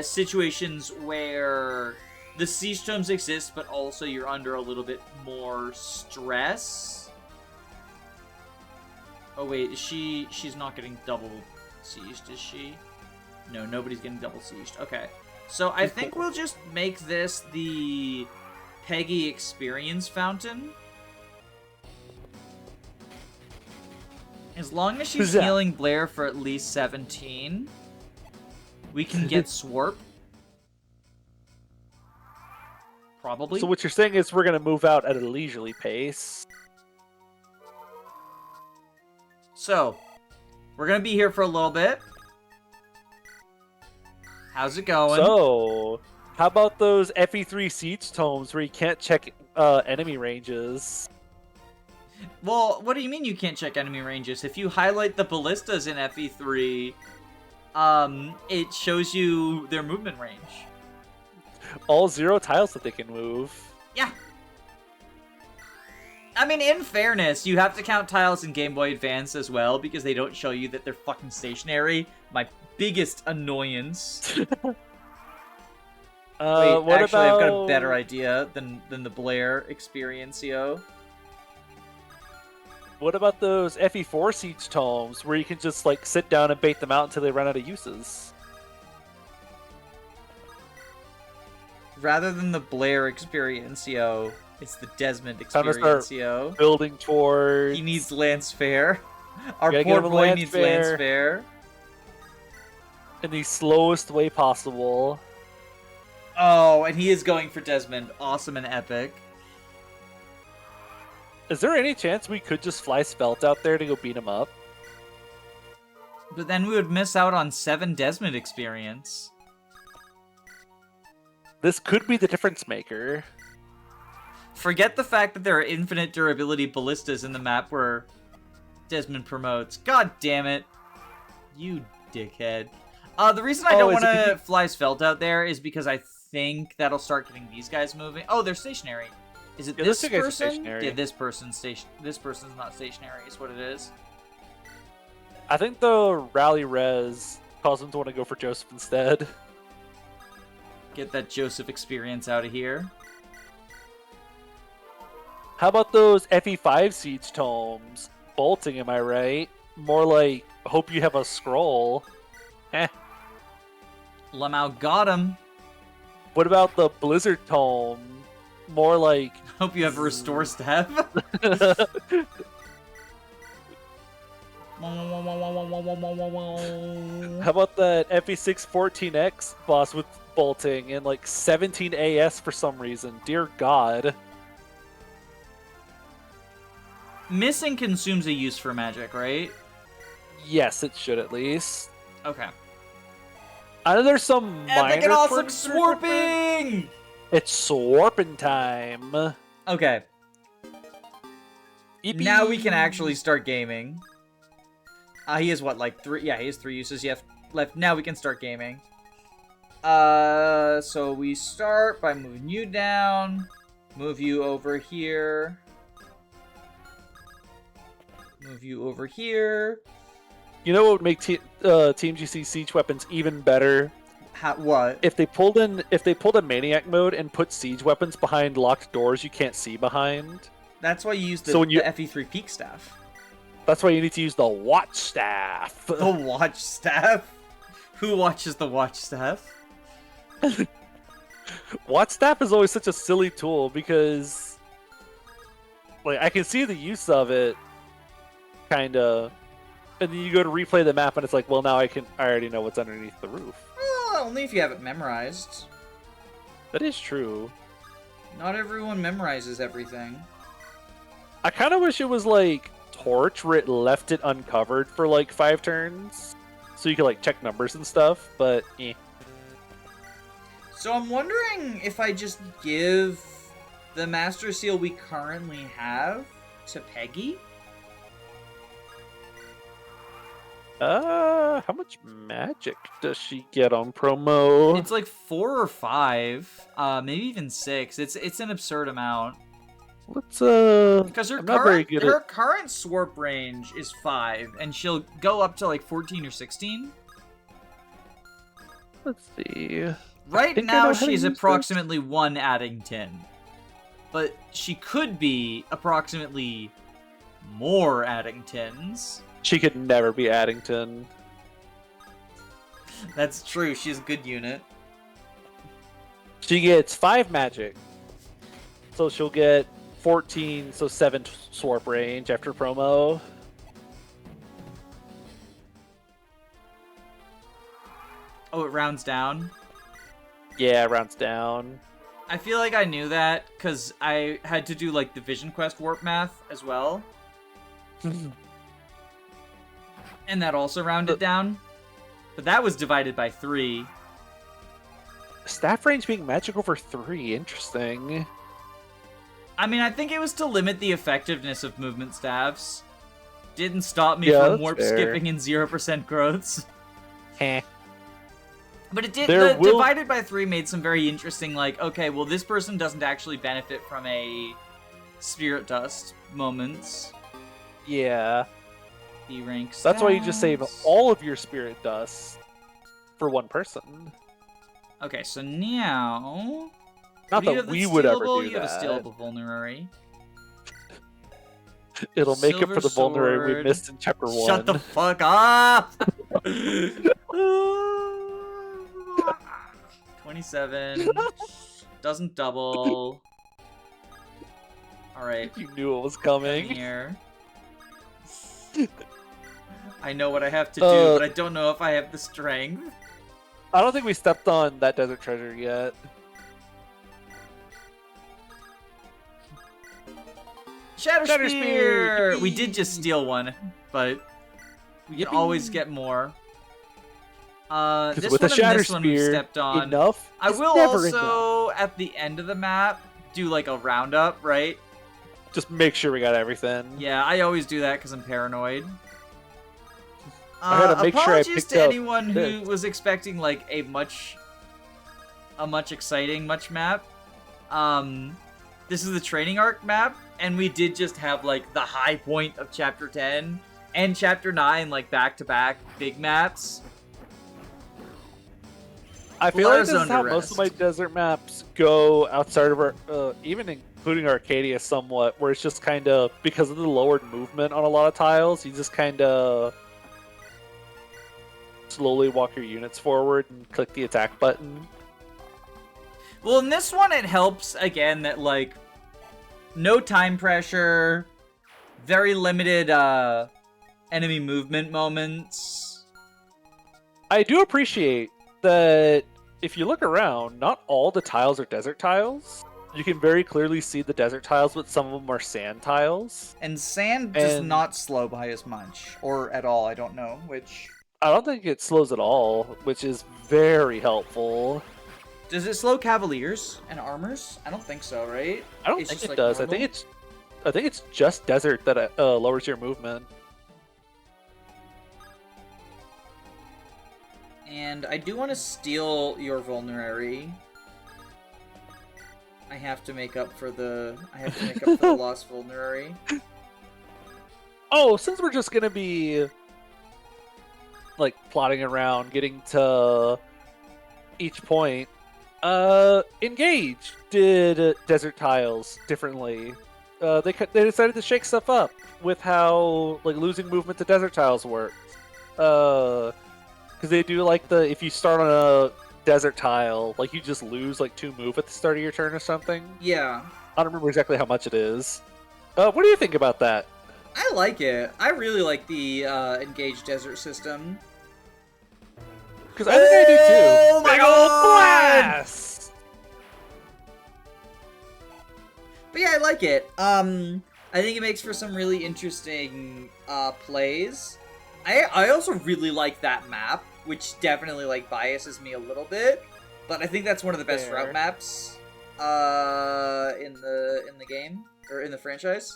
S1: situations where the siege tomes exist, but also you're under a little bit more stress. Oh wait, she's not getting double sieged, is she? No, nobody's getting double sieged. Okay. So I think we'll just make this the Peggy experience fountain. As long as she's healing Blair for at least 17, we can get Swarp. Probably.
S2: So what you're saying is we're going to move out at a leisurely pace.
S1: So, we're going to be here for a little bit. How's it going?
S2: So, how about those FE3 siege tomes where you can't check enemy ranges?
S1: Well, what do you mean you can't check enemy ranges? If you highlight the ballistas in FE3, it shows you their movement range.
S2: All 0 tiles that they can move.
S1: Yeah. I mean, in fairness, you have to count tiles in Game Boy Advance as well, because they don't show you that they're fucking stationary. My biggest annoyance. Wait,
S2: what
S1: actually,
S2: about...
S1: I've got a better idea than the Blair Experiencio.
S2: What about those FE4 siege tomes where you can just like sit down and bait them out until they run out of uses?
S1: Rather than the Blair Experiencio, it's the Desmond Experiencio.
S2: Building towards...
S1: He needs Lance Fair. Our poor boy needs Lance Fair.
S2: In the slowest way possible.
S1: Oh, and he is going for Desmond. Awesome and epic.
S2: Is there any chance we could just fly Svelte out there to go beat him up?
S1: But then we would miss out on 7 Desmond experience.
S2: This could be the difference maker.
S1: Forget the fact that there are infinite durability ballistas in the map where Desmond promotes. God damn it. You dickhead. The reason I don't want to fly Svelte out there is because I think that'll start getting these guys moving. Oh, they're stationary. Is it this person? Yeah, this person's not stationary, is what it is.
S2: I think the rally res caused them to want to go for Joseph instead.
S1: Get that Joseph experience out of here.
S2: How about those FE5 siege tomes? Bolting, am I right? More like, hope you have a scroll. Eh.
S1: Lamau got him.
S2: What about the Blizzard tome? More like...
S1: Hope you have a restore staff. How
S2: about that FE6 14X boss with bolting and like 17 AS for some reason? Dear God.
S1: Missing consumes a use for magic, right?
S2: Yes, it should at least.
S1: Okay.
S2: I know there's some
S1: epic and awesome
S2: quirks
S1: swarping!
S2: It's swarping time.
S1: Okay.
S2: Yippee.
S1: Now we can actually start gaming. He has what, like 3? Yeah, he has 3 uses left. Now we can start gaming. So we start by moving you down. Move you over here. Move you over here.
S2: You know what would make TMGC siege weapons even better?
S1: What?
S2: If they pulled a maniac mode and put siege weapons behind locked doors you can't see behind.
S1: That's why you use the FE3 peak staff.
S2: That's why you need to use the watch staff.
S1: The watch staff? Who watches the watch staff?
S2: Watch staff is always such a silly tool because, like, I can see the use of it, kinda, and then you go to replay the map and it's like, well, now I already know what's underneath the roof.
S1: Well, only if you have it memorized.
S2: That is true.
S1: Not everyone memorizes everything.
S2: I kind of wish it was like Torch, where it left it uncovered for like 5 turns, so you could like check numbers and stuff, but eh.
S1: So I'm wondering if I just give the Master Seal we currently have to Peggy?
S2: How much magic does she get on promo?
S1: It's like 4 or 5, maybe even 6. It's an absurd amount.
S2: Let's
S1: because her current swarp range is 5, and she'll go up to like 14 or 16.
S2: Let's see.
S1: Right
S2: think I
S1: now,
S2: know how to
S1: she's
S2: use this.
S1: approximately 1 Addington. But she could be approximately more Addingtons.
S2: She could never be Addington.
S1: That's true, she's a good unit.
S2: She gets 5 magic. So she'll get 14, so 7 swarp range after promo.
S1: Oh, it rounds down?
S2: Yeah, rounds down.
S1: I feel like I knew that, because I had to do, like, the Vision Quest warp math as well. And that also rounded down. But that was divided by 3.
S2: Staff range being magic over 3, interesting.
S1: I mean, I think it was to limit the effectiveness of movement staffs. Didn't stop me from warp skipping and 0% growths.
S2: Heh.
S1: But it did. The divided by 3 made some very interesting, like, okay, well, this person doesn't actually benefit from a Spirit Dust moments.
S2: Yeah.
S1: B rank.
S2: That's why you just save all of your Spirit Dust for one person.
S1: Okay, so now.
S2: Not that we would ever do
S1: you have
S2: that.
S1: a stealable vulnerary.
S2: It'll make up for the vulnerary we missed in chapter 1.
S1: Shut the fuck up! 27. Doesn't double. Alright.
S2: You knew it was coming.
S1: Here. I know what I have to do, but I don't know if I have the strength.
S2: I don't think we stepped on that desert treasure yet.
S1: Shatter Spear! We did just steal one, but we can always get more. This
S2: with
S1: one
S2: a Shatter
S1: and this one we stepped on.
S2: Enough.
S1: I will also, at the end of the map, do like a roundup, right?
S2: Just make sure we got everything.
S1: Yeah, I always do that because I'm paranoid.
S2: I gotta make sure I picked
S1: to
S2: up
S1: anyone who was expecting like a much exciting map. This is the training arc map, and we did just have like the high point of chapter 10 and chapter 9 like back-to-back big maps.
S2: I feel like this is how most of my desert maps go outside of our, even including Arcadia somewhat, where it's just kind of, because of the lowered movement on a lot of tiles, you just kind of slowly walk your units forward and click the attack button.
S1: Well, in this one, it helps, again, that, like, no time pressure, very limited, enemy movement moments. I
S2: do appreciate that if you look around, not all the tiles are desert tiles. You can very clearly see the desert tiles, but some of them are sand tiles.
S1: And sand does not slow by as much, or at all, I don't know, which...
S2: I don't think it slows at all, which is very helpful.
S1: Does it slow Cavaliers and Armors? I don't think so, right?
S2: I don't think it does. Normal? I think it's just desert that lowers your movement.
S1: And I do want to steal your vulnerary. I have to make up for the lost vulnerary.
S2: Oh, since we're just gonna be like plotting around, getting to each point, Engage did desert tiles differently. They decided to shake stuff up with how like losing movement to desert tiles works. Because they do like if you start on a desert tile, like you just lose like 2 move at the start of your turn or something.
S1: Yeah.
S2: I don't remember exactly how much it is. What do you think about that?
S1: I like it. I really like the Engage Desert system.
S2: Because I think I do too.
S1: Oh my god! Blast! But yeah, I like it. I think it makes for some really interesting plays. I also really like that map, which definitely like biases me a little bit, but I think that's one of the best route maps in the game or in the franchise.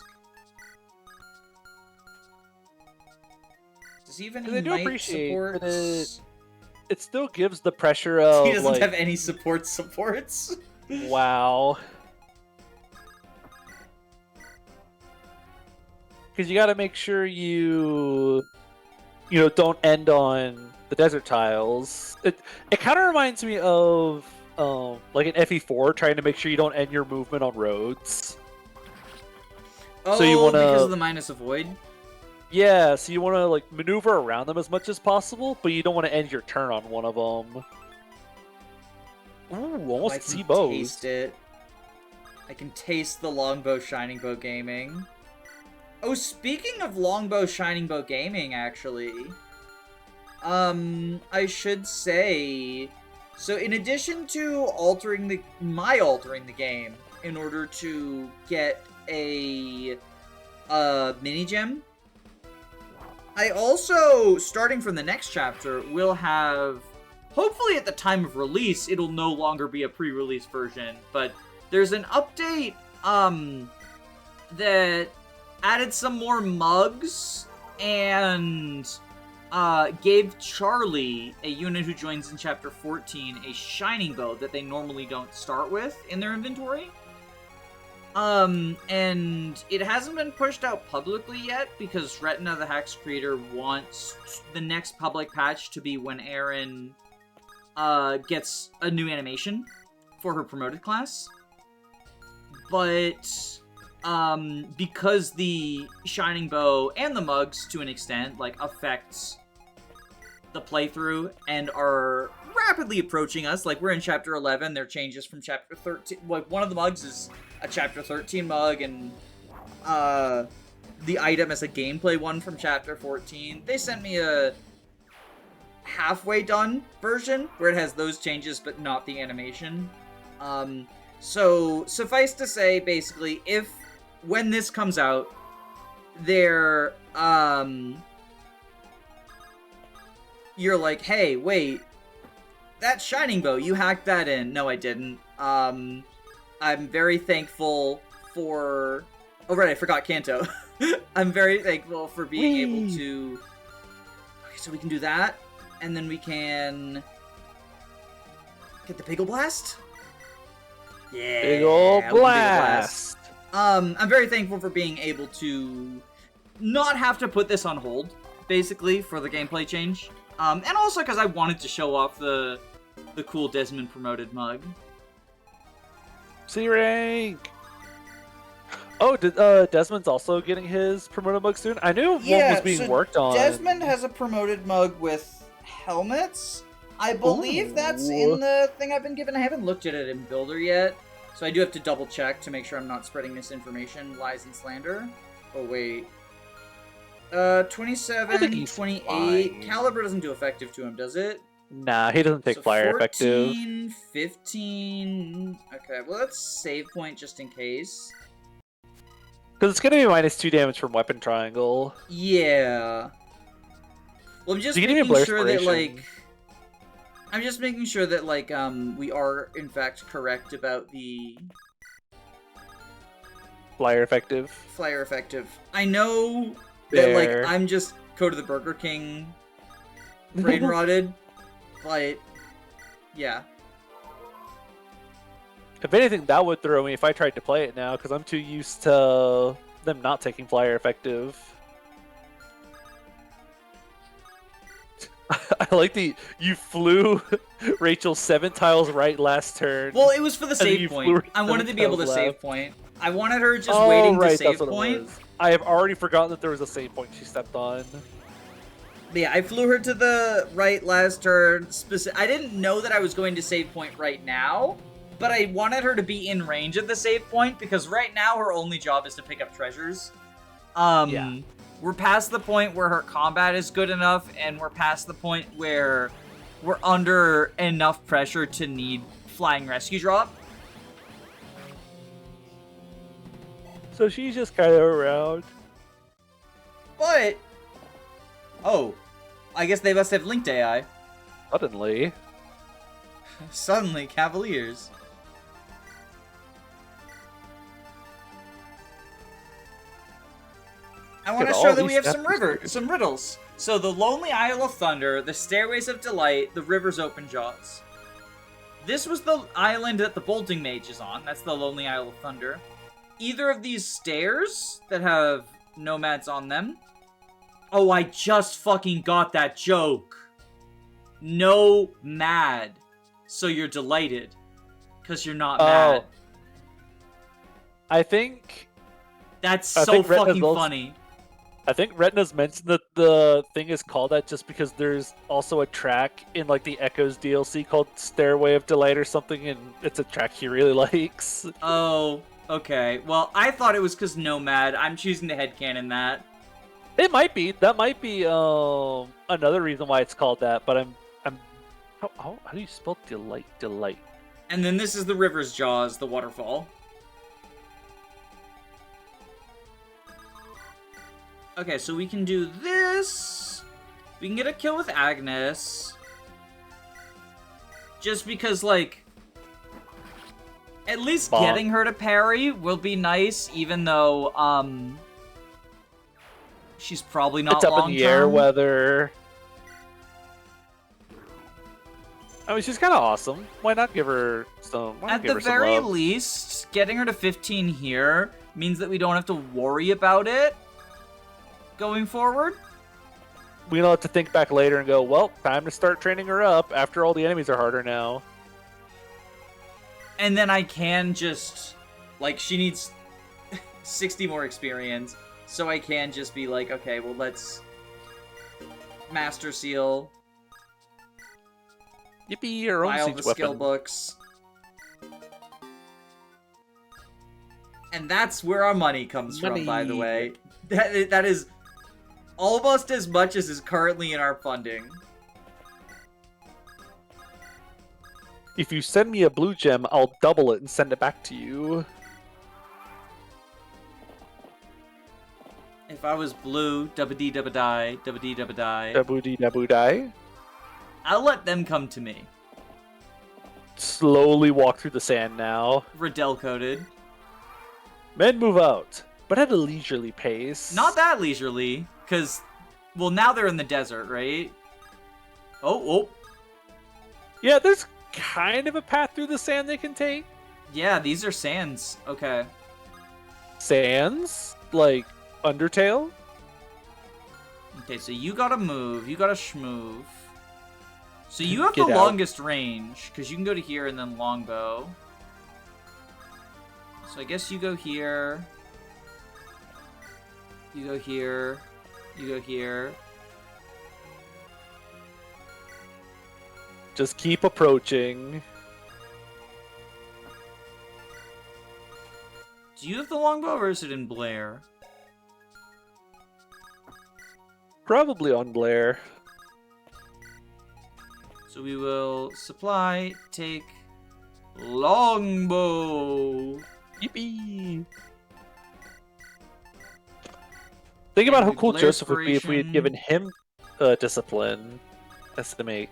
S1: Does he even have knight supports?
S2: It still gives the pressure of
S1: he doesn't have any supports.
S2: Wow. Because you got to make sure you don't end on the desert tiles. It kind of reminds me of like an FE4 trying to make sure you don't end your movement on roads.
S1: Oh,
S2: so you wanna,
S1: because of the minus avoid?
S2: Yeah, so you want to like maneuver around them as much as possible, but you don't want to end your turn on one of them. Ooh, almost
S1: I can
S2: bows.
S1: taste it. I can taste the longbow shining bow gaming. Oh, speaking of longbow shining bow gaming, actually, I should say, so in addition to altering the game in order to get a mini gem, I also, starting from the next chapter, will have, hopefully at the time of release, it'll no longer be a pre-release version, but there's an update, that added some more mugs, and, gave Charlie, a unit who joins in Chapter 14, a shining bow that they normally don't start with in their inventory. And it hasn't been pushed out publicly yet, because Retina, the Hex creator, wants the next public patch to be when Erin, gets a new animation for her promoted class. But, because the Shining Bow and the mugs, to an extent, like, affect the playthrough and are rapidly approaching us, like, we're in Chapter 11, there are changes from Chapter 13, like, one of the mugs is a Chapter 13 mug, and, the item is a gameplay one from Chapter 14. They sent me a halfway done version, where it has those changes, but not the animation. So, suffice to say, basically, when this comes out, you're like, hey, wait, that shining bow, you hacked that in. No, I didn't. I'm very thankful for... Oh, right, I forgot Kanto. I'm very thankful for being able to... Okay, so we can do that, and then we can... get the Piggle Blast? Yeah,
S2: Big ol' blast!
S1: I'm very thankful for being able to not have to put this on hold, basically, for the gameplay change. And also because I wanted to show off the cool Desmond promoted mug.
S2: C rank! Oh, Desmond's also getting his promoted mug soon? I knew one was being worked on.
S1: Desmond has a promoted mug with helmets. I believe that's in the thing I've been given. I haven't looked at it in Builder yet, so I do have to double check to make sure I'm not spreading misinformation, lies, and slander. Oh, wait. 27, 28. Caliber doesn't do effective to him, does it?
S2: Nah, he doesn't take
S1: So
S2: flyer
S1: 14,
S2: effective.
S1: 15... Okay, well, let's save point just in case.
S2: Because it's going to be -2 damage from weapon triangle.
S1: Yeah. Well, I'm just making sure that, like... I'm just making sure that, like, we are, in fact, correct about the...
S2: Flyer effective.
S1: Flyer effective. I know that, like, I'm just Code of the Burger King brain rotted, but, yeah.
S2: If anything, that would throw me if I tried to play it now, because I'm too used to them not taking flyer effective. I like you flew Rachel 7 tiles right last turn.
S1: Well, it was for the save point. I wanted to be able to save point. I wanted her just waiting to save point.
S2: I have already forgotten that there was a save point she stepped on.
S1: But yeah, I flew her to the right last turn. I didn't know that I was going to save point right now, but I wanted her to be in range of the save point, because right now her only job is to pick up treasures. Yeah. We're past the point where her combat is good enough, and we're past the point where we're under enough pressure to need flying rescue drop.
S2: So she's just kind of around.
S1: But... Oh. I guess they must have linked AI.
S2: Suddenly.
S1: Suddenly, Cavaliers. I want to show that we have some riddles. So the Lonely Isle of Thunder, the Stairways of Delight, the River's Open Jaws. This was the island that the Bolting Mage is on. That's the Lonely Isle of Thunder. Either of these stairs that have nomads on them. Oh, I just fucking got that joke. no mad. So you're delighted. Because you're not mad.
S2: I think...
S1: That's so fucking funny.
S2: I think Retina's mentioned that the thing is called that just because there's also a track in like the Echoes DLC called Stairway of Delight or something, and it's a track he really likes.
S1: Oh, okay. Well, I thought it was because Nomad. I'm choosing to headcanon that.
S2: It might be. That might be another reason why it's called that, but I'm how do you spell delight? Delight.
S1: And then this is the River's Jaws, the waterfall. Okay, so we can do this. We can get a kill with Agnes. Just because, like, at least getting her to parry will be nice, even though, she's probably not long-term. It's up in the air
S2: whether... I mean, she's kind of awesome. Why not give her some
S1: At the very least, getting her to 15 here means that we don't have to worry about it going forward.
S2: We don't have to think back later and go, well, time to start training her up after all the enemies are harder now.
S1: And then I can just, like, she needs 60 more experience, so I can just be like, okay, well, let's Master Seal.
S2: Yippee, your own
S1: buy all the
S2: weapon.
S1: skill books. And that's where our money comes from, by the way. That is almost as much as is currently in our funding.
S2: If you send me a blue gem, I'll double it and send it back to you.
S1: If I was blue, dabba-dee dabba-die, dabba-dee dabba-die.
S2: Dabba-dee dabba-die.
S1: I'll let them come to me.
S2: Slowly walk through the sand now.
S1: Riddell coded.
S2: Men move out, but at a leisurely pace.
S1: Not that leisurely, because, well, now they're in the desert, right? Oh.
S2: Yeah, there's kind of a path through the sand they can take.
S1: Yeah, these are sands. Okay.
S2: Sands? Like Undertale?
S1: Okay, so you gotta move. You gotta schmoove. So you have the longest range, because you can go to here and then longbow. So I guess you go here. You go here. You go here.
S2: Just keep approaching.
S1: Do you have the longbow or is it in Blair?
S2: Probably on Blair.
S1: So we will supply, take longbow.
S2: Yippee! Think about how cool Joseph would be if we had given him discipline. SMH.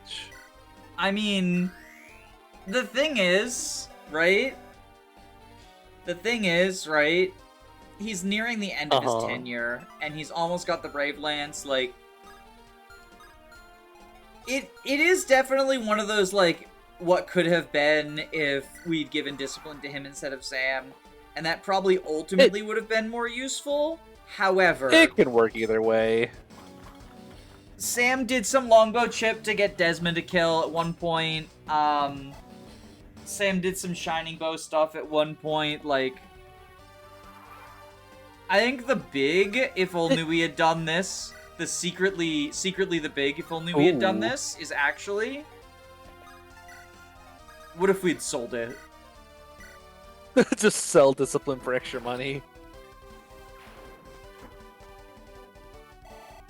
S1: I mean, the thing is, right? He's nearing the end of his tenure, and he's almost got the Brave Lance, like... It is definitely one of those, like, what could have been if we'd given discipline to him instead of Sam, and that probably ultimately would have been more useful. However...
S2: It can work either way.
S1: Sam did some longbow chip to get Desmond a kill at one point. Sam did some shining bow stuff at one point, like... I think the big, if only we had done this... The secretly the big, if only we had done this, is actually... What if we had sold it?
S2: Just sell discipline for extra money.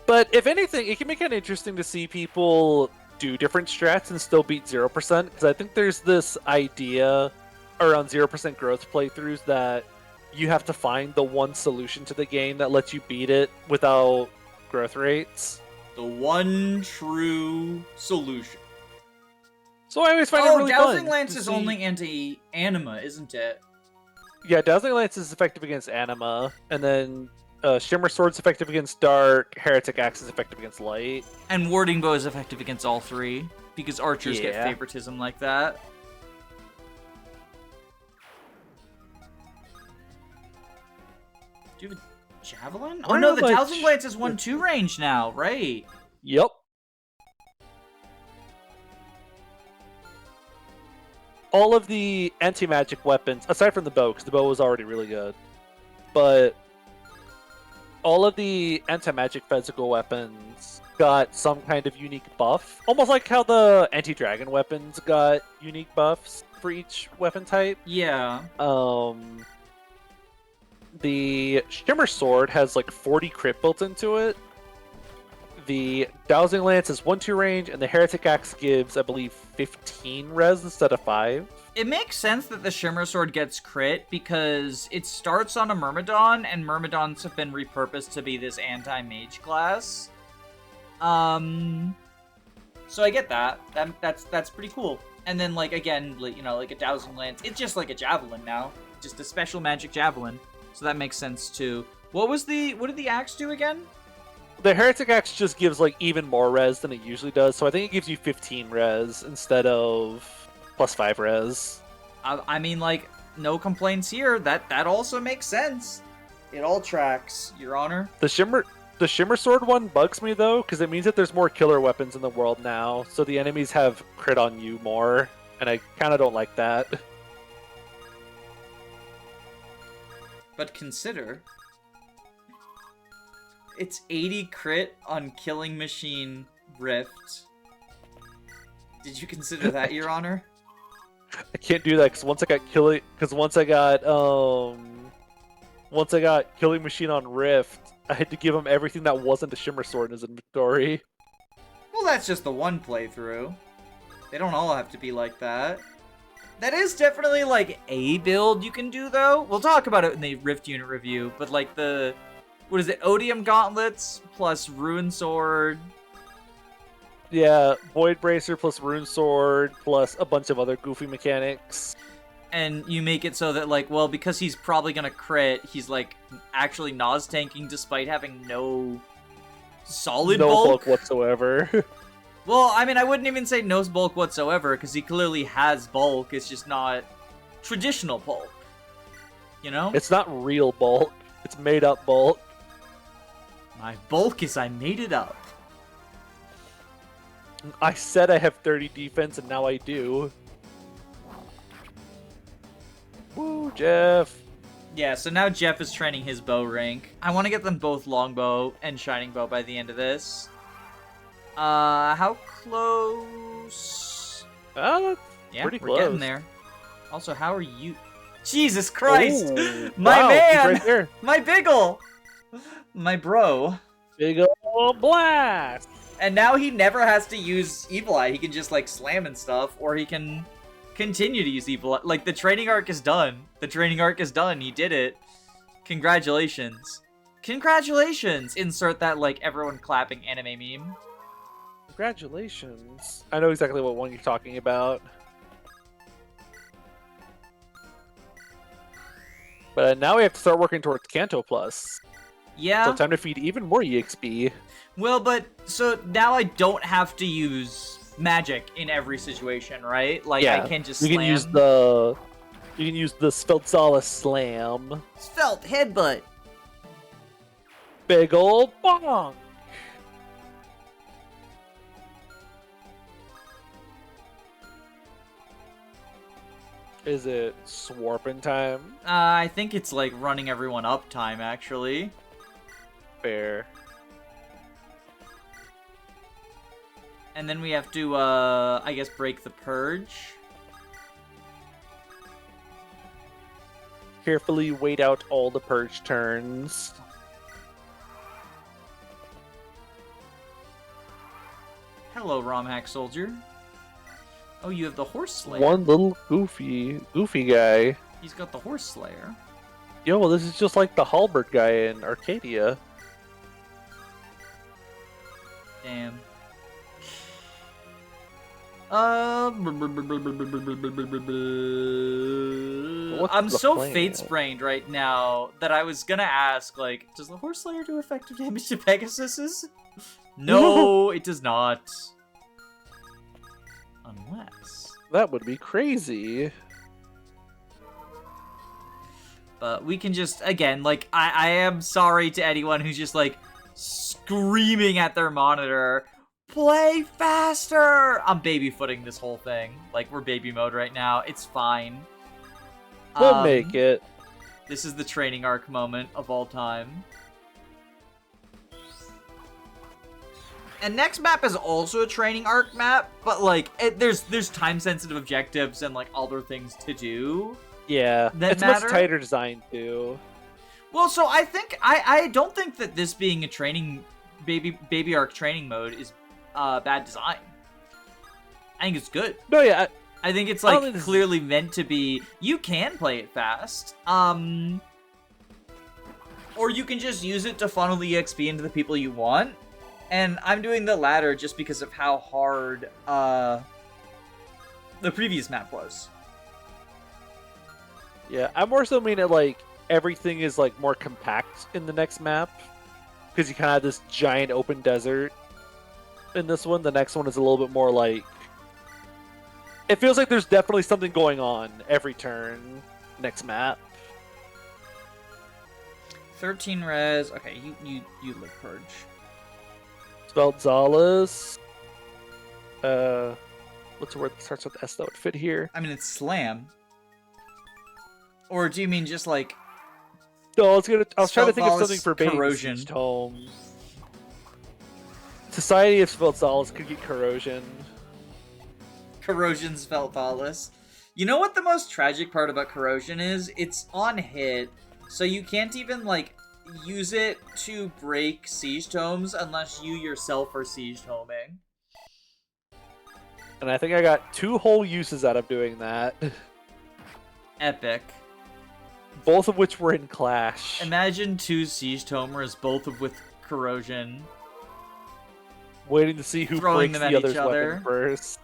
S2: But if anything, it can be kind of interesting to see people do different strats and still beat 0%, because I think there's this idea around 0% growth playthroughs that you have to find the one solution to the game that lets you beat it without growth rates.
S1: The one true solution.
S2: So I always find it really fun.
S1: Dazzling Lance is only anti-anima, isn't it?
S2: Yeah, Dazzling Lance is effective against anima, and then Shimmer Sword's effective against dark, Heretic Axe is effective against light.
S1: And Warding Bow is effective against all three, because archers get favoritism like that. Do you have a javelin? Oh no, the Dazzling Lance is 1-2 range now, right?
S2: Yep. all of the anti-magic weapons, aside from the bow, because the bow was already really good, but all of the anti-magic physical weapons got some kind of unique buff. Almost like how the anti-dragon weapons got unique buffs for each weapon type.
S1: Yeah.
S2: The Shimmer Sword has like 40 crit built into it. The Dowsing Lance is 1-2 range, and the Heretic Axe gives, I believe, 15 res instead of 5.
S1: It makes sense that the Shimmer Sword gets crit because it starts on a Myrmidon, and Myrmidons have been repurposed to be this anti-mage class. So I get that. That's pretty cool. And then, like, again, you know, like a Dowsing Lance, it's just like a Javelin now. Just a special magic Javelin. So that makes sense, too. What did the axe do again?
S2: The Heretic Axe just gives, like, even more res than it usually does, so I think it gives you 15 res instead of plus 5 res.
S1: I mean, like, no complaints here. That also makes sense. It all tracks, Your Honor.
S2: The Shimmer Sword one bugs me, though, because it means that there's more killer weapons in the world now, so the enemies have crit on you more, and I kind of don't like that.
S1: But consider, it's 80 crit on Killing Machine Rift. Did you consider that, Your Honor?
S2: I can't do that because once I got Killing Machine on Rift, I had to give him everything that wasn't a Shimmer Sword in his inventory.
S1: Well, that's just the one playthrough. They don't all have to be like that. That is definitely, like, a build you can do, though. We'll talk about it in the Rift unit review, but, like, what is it, Odium Gauntlets plus Rune Sword.
S2: Yeah, Void Bracer plus Rune Sword plus a bunch of other goofy mechanics.
S1: And you make it so that, like, well, because he's probably gonna crit, he's, like, actually Nos tanking despite having no solid bulk.
S2: No bulk whatsoever.
S1: Well, I mean, I wouldn't even say no bulk whatsoever, because he clearly has bulk, it's just not traditional bulk. You know?
S2: It's not real bulk. It's made up bulk.
S1: My bulk is I made it up.
S2: I said I have 30 defense, and now I do. Woo, Jeff.
S1: Yeah, so now Jeff is training his bow rank. I want to get them both longbow and shining bow by the end of this. How close?
S2: Yeah,
S1: pretty
S2: close.
S1: We're getting there. Also, how are you? Jesus Christ!
S2: Oh,
S1: My
S2: wow,
S1: man!
S2: he's right there.
S1: My biggle! My bro.
S2: Big ol' blast!
S1: And now he never has to use Evil Eye. He can just, like, slam and stuff, or he can continue to use Evil Eye. Like, the training arc is done. The training arc is done. He did it. Congratulations. Congratulations! Insert that, like, everyone clapping anime meme.
S2: Congratulations. I know exactly what one you're talking about. But now we have to start working towards Kanto Plus.
S1: Yeah.
S2: So time to feed even more EXP.
S1: Well, but, so now I don't have to use magic in every situation, right? Like,
S2: yeah,
S1: I can just
S2: you
S1: slam.
S2: Can use the Sveltzala Slam.
S1: Svelte Headbutt.
S2: Big ol' bonk. Is it Swarping time?
S1: I think it's like running everyone up time, actually.
S2: Fair.
S1: And then we have to, I guess, break the purge.
S2: Carefully wait out all the purge turns.
S1: Hello, Romhack Soldier. Oh, you have the Horse Slayer.
S2: One little goofy guy.
S1: He's got the Horse Slayer.
S2: Yo, well, this is just like the Hilbert guy in Arcadia.
S1: Damn. I'm so fate sprained right now that I was gonna ask, like, does the Horse Slayer do effective damage to Pegasuses? No, it does not. Unless.
S2: That would be crazy.
S1: But we can just, again, like, I am sorry to anyone who's just, like, screaming at their monitor Play faster! I'm baby footing this whole thing. Like, we're baby mode right now. It's fine.
S2: We'll make it.
S1: This is the training arc moment of all time. And next map is also a training arc map, but like there's time sensitive objectives and like other things to do.
S2: Yeah, it's much tighter design too.
S1: Well, so I think I don't think that this being a training baby arc training mode is bad design. I think it's good.
S2: No, yeah.
S1: I think it's like clearly meant to be. You can play it fast, or you can just use it to funnel the EXP into the people you want. And I'm doing the latter just because of how hard the previous map was.
S2: Yeah, I more so mean it like everything is like more compact in the next map because you kind of have this giant open desert in this one. The next one is a little bit more like it feels like there's definitely something going on every turn. Next map.
S1: 13 res. Okay, you live purge.
S2: Sveltzalis. What's a word that starts with S that would fit here?
S1: I mean, it's slam. Or do you mean just like?
S2: No, I was trying to think of something for being
S1: corrosion.
S2: Home. Society of Sveltzalis could get corrosion.
S1: Corrosion's Sveltzalis. You know what the most tragic part about corrosion is? It's on hit, so you can't even like use it to break siege tomes unless you yourself are siege toming.
S2: And I think I got 2 whole uses out of doing that.
S1: Epic.
S2: Both of which were in Clash.
S1: Imagine 2 siege tomers, both of with corrosion.
S2: Waiting to see who breaks the other's weapon first.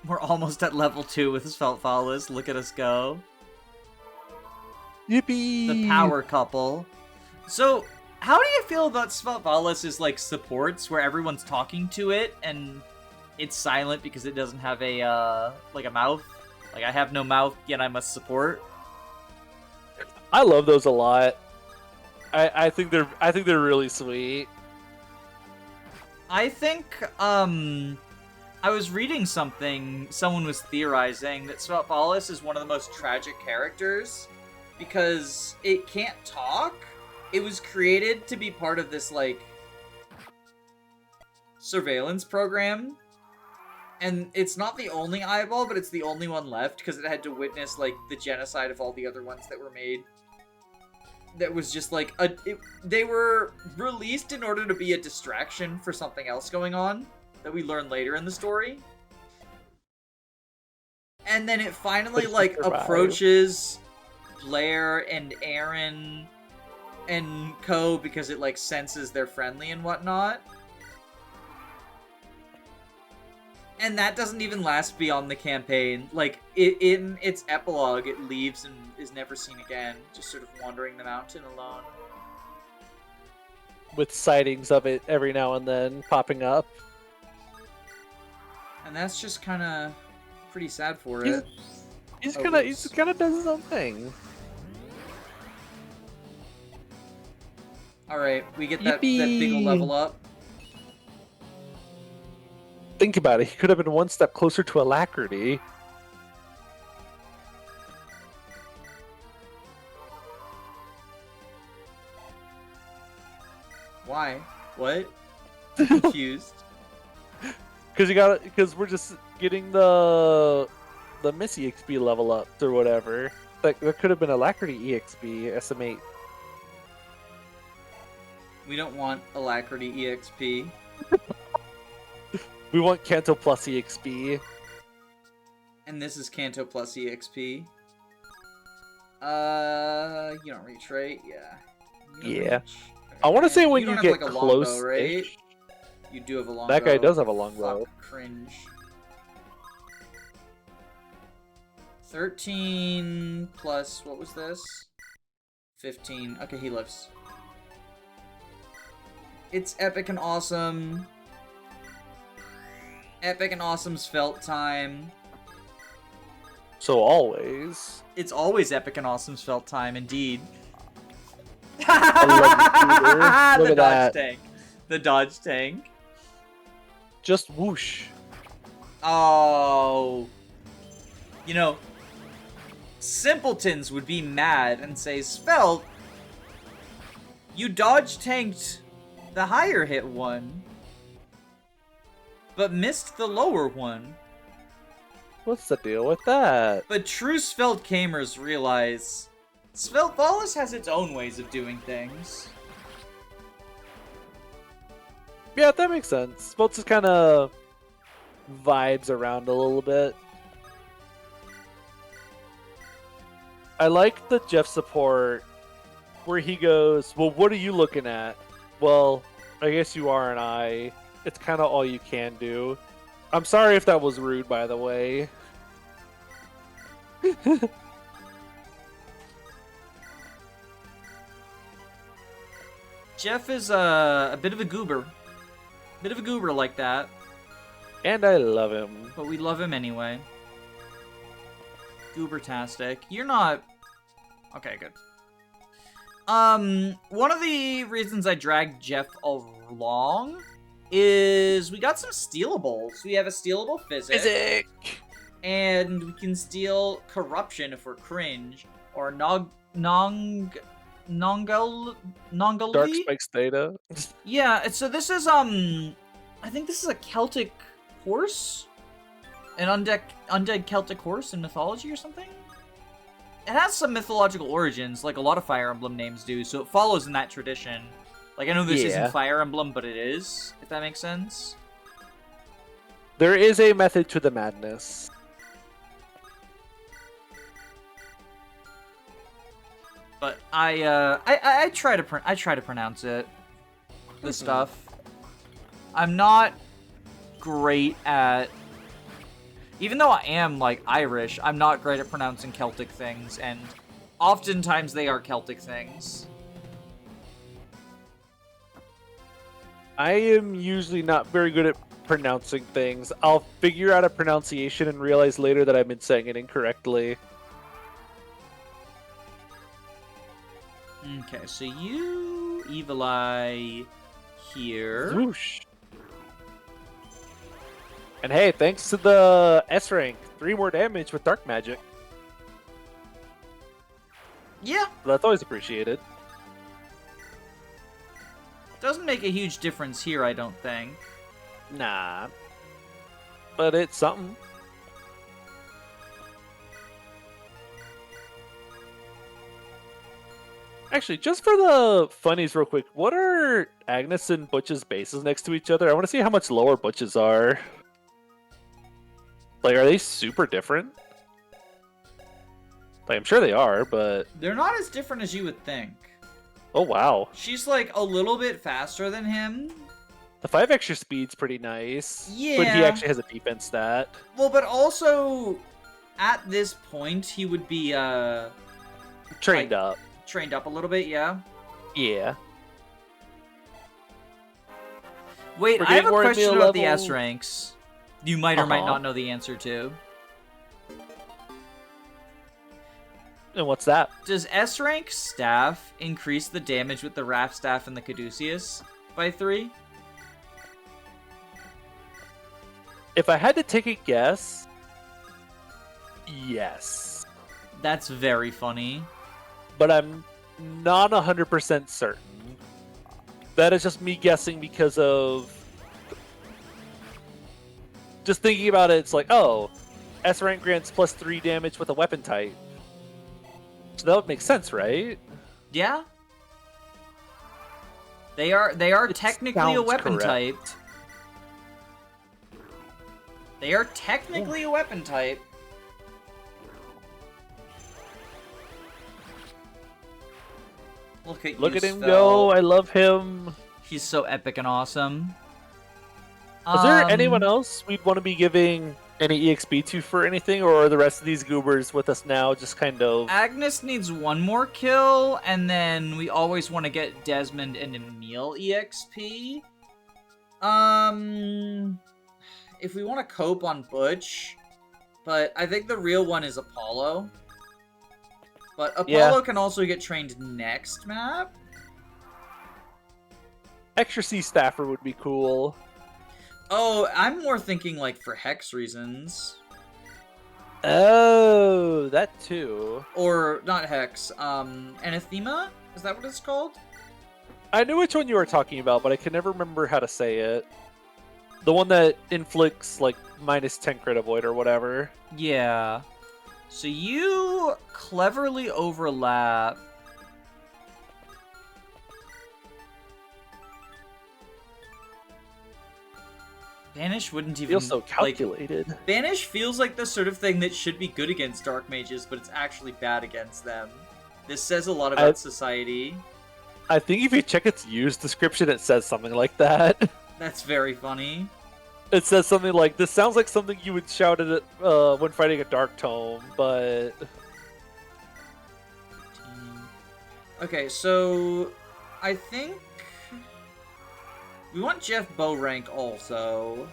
S1: We're almost at level 2 with Sveltzalis. Look at us go.
S2: Yippee!
S1: The power couple. So, how do you feel about Sveltzalis' like supports where everyone's talking to it and it's silent because it doesn't have a like a mouth? Like I have no mouth, yet I must support.
S2: I love those a lot. I think they're really sweet.
S1: I think I was reading something, someone was theorizing that Sveltzalis is one of the most tragic characters because it can't talk. It was created to be part of this, like, surveillance program. And it's not the only eyeball, but it's the only one left because it had to witness, like, the genocide of all the other ones that were made. That was just, like, they were released in order to be a distraction for something else going on that we learn later in the story. And then it finally, like, approaches Blair and Aaron and Co. because it, like, senses they're friendly and whatnot. And that doesn't even last beyond the campaign. Like, in its epilogue, it leaves and is never seen again, just sort of wandering the mountain alone.
S2: With sightings of it every now and then popping up.
S1: And that's just kind of pretty sad for it.
S2: He kind of does his own thing.
S1: All right, we get that big ol' level up.
S2: Think about it. He could have been one step closer to alacrity.
S1: Why? What? I'm confused.
S2: Because we're just getting the Missy XP level up or whatever. Like there could have been alacrity EXP. Estimate.
S1: We don't want alacrity EXP.
S2: We want Kanto plus EXP.
S1: And this is Kanto plus EXP. You don't reach, right? Yeah.
S2: Yeah.
S1: Reach.
S2: I want to say when you get
S1: like
S2: close,
S1: bow, right? You do have a long bow.
S2: That guy does have a long bow.
S1: Cringe. 13 plus, what was this? 15. Okay, he lives. It's epic and awesome. Epic and awesome's felt time.
S2: So always.
S1: It's always epic and awesome's felt time, indeed.
S2: I love you, Peter. Look
S1: The
S2: at
S1: dodge
S2: that.
S1: tank. The dodge tank.
S2: Just whoosh.
S1: Oh. You know, simpletons would be mad and say, Svelte, you dodge tanked the higher hit one, but missed the lower one.
S2: What's the deal with that?
S1: But true Svelte gamers realize Svelte Valis has its own ways of doing things.
S2: Yeah, that makes sense. Spelt just kind of vibes around a little bit. I like the Jeff support where he goes, well, what are you looking at? Well, I guess you are an eye. It's kind of all you can do. I'm sorry if that was rude, by the way.
S1: Jeff is a bit of a goober. Bit of a goober like that.
S2: And I love him.
S1: But we love him anyway. Goobertastic. You're not... Okay, good. One of the reasons I dragged Jeff along is we got some stealables. We have a stealable physic. And we can steal corruption if we're cringe. Or Nongali?
S2: Dark Spikes Theta.
S1: Yeah, so this is, I think this is a Celtic horse? An undead Celtic horse in mythology or something? It has some mythological origins, like a lot of Fire Emblem names do, so it follows in that tradition. Like, I know this isn't Fire Emblem, but it is, if that makes sense.
S2: There is a method to the madness.
S1: But I try to pronounce it. This stuff. I'm not great at... Even though I am, like, Irish, I'm not great at pronouncing Celtic things, and oftentimes they are Celtic things.
S2: I am usually not very good at pronouncing things. I'll figure out a pronunciation and realize later that I've been saying it incorrectly.
S1: Okay, so you Evil Eye here.
S2: Whoosh. And hey, thanks to the S rank, 3 more damage with dark magic.
S1: Yeah.
S2: That's always appreciated.
S1: Doesn't make a huge difference here, I don't think.
S2: Nah. But it's something. Actually, just for the funnies real quick, what are Agnes and Butch's bases next to each other? I want to see how much lower Butch's are. Like, are they super different? Like, I'm sure they are, but...
S1: They're not as different as you would think.
S2: Oh, wow.
S1: She's, like, a little bit faster than him.
S2: The 5 extra speed's pretty nice.
S1: Yeah.
S2: But he actually has a defense stat.
S1: Well, but also, at this point, he would be,
S2: Trained up.
S1: Trained up a little bit, yeah?
S2: Yeah.
S1: Wait,
S2: We're
S1: I have a
S2: getting more
S1: question
S2: meal
S1: about the
S2: level.
S1: S ranks. You might or might not know the answer to.
S2: And what's that?
S1: Does S rank staff increase the damage with the Raft staff and the Caduceus by 3?
S2: If I had to take a guess, yes.
S1: That's very funny.
S2: But I'm not 100% certain. That is just me guessing because of... Just thinking about it, it's like, oh, S rank grants plus 3 damage with a weapon type. So that would make sense, right?
S1: Yeah. They are technically a weapon type. They are technically a weapon type. Look at
S2: him go. I love him.
S1: He's so epic and awesome.
S2: Is there anyone else we'd want to be giving any EXP to for anything, or are the rest of these goobers with us now just kind of...
S1: Agnes needs 1 more kill, and then we always want to get Desmond and Emil EXP. If we want to cope on Butch, but I think the real one is Apollo. But Apollo can also get trained next map.
S2: Extra Sea Staffer would be cool.
S1: Oh, I'm more thinking like for hex reasons.
S2: Oh, that too.
S1: Or not hex, anathema? Is that what it's called?
S2: I knew which one you were talking about, but I can never remember how to say it. The one that inflicts like -10 crit avoid or whatever.
S1: Yeah. So you cleverly overlap. Banish wouldn't even
S2: Feels so calculated.
S1: Like, Banish feels like the sort of thing that should be good against dark mages, but it's actually bad against them. This says a lot about society.
S2: I think if you check its use description, it says something like that.
S1: That's very funny.
S2: It says something like, "This sounds like something you would shout at it when fighting a dark tome," but...
S1: Okay, so I think we want Jeff bow rank also.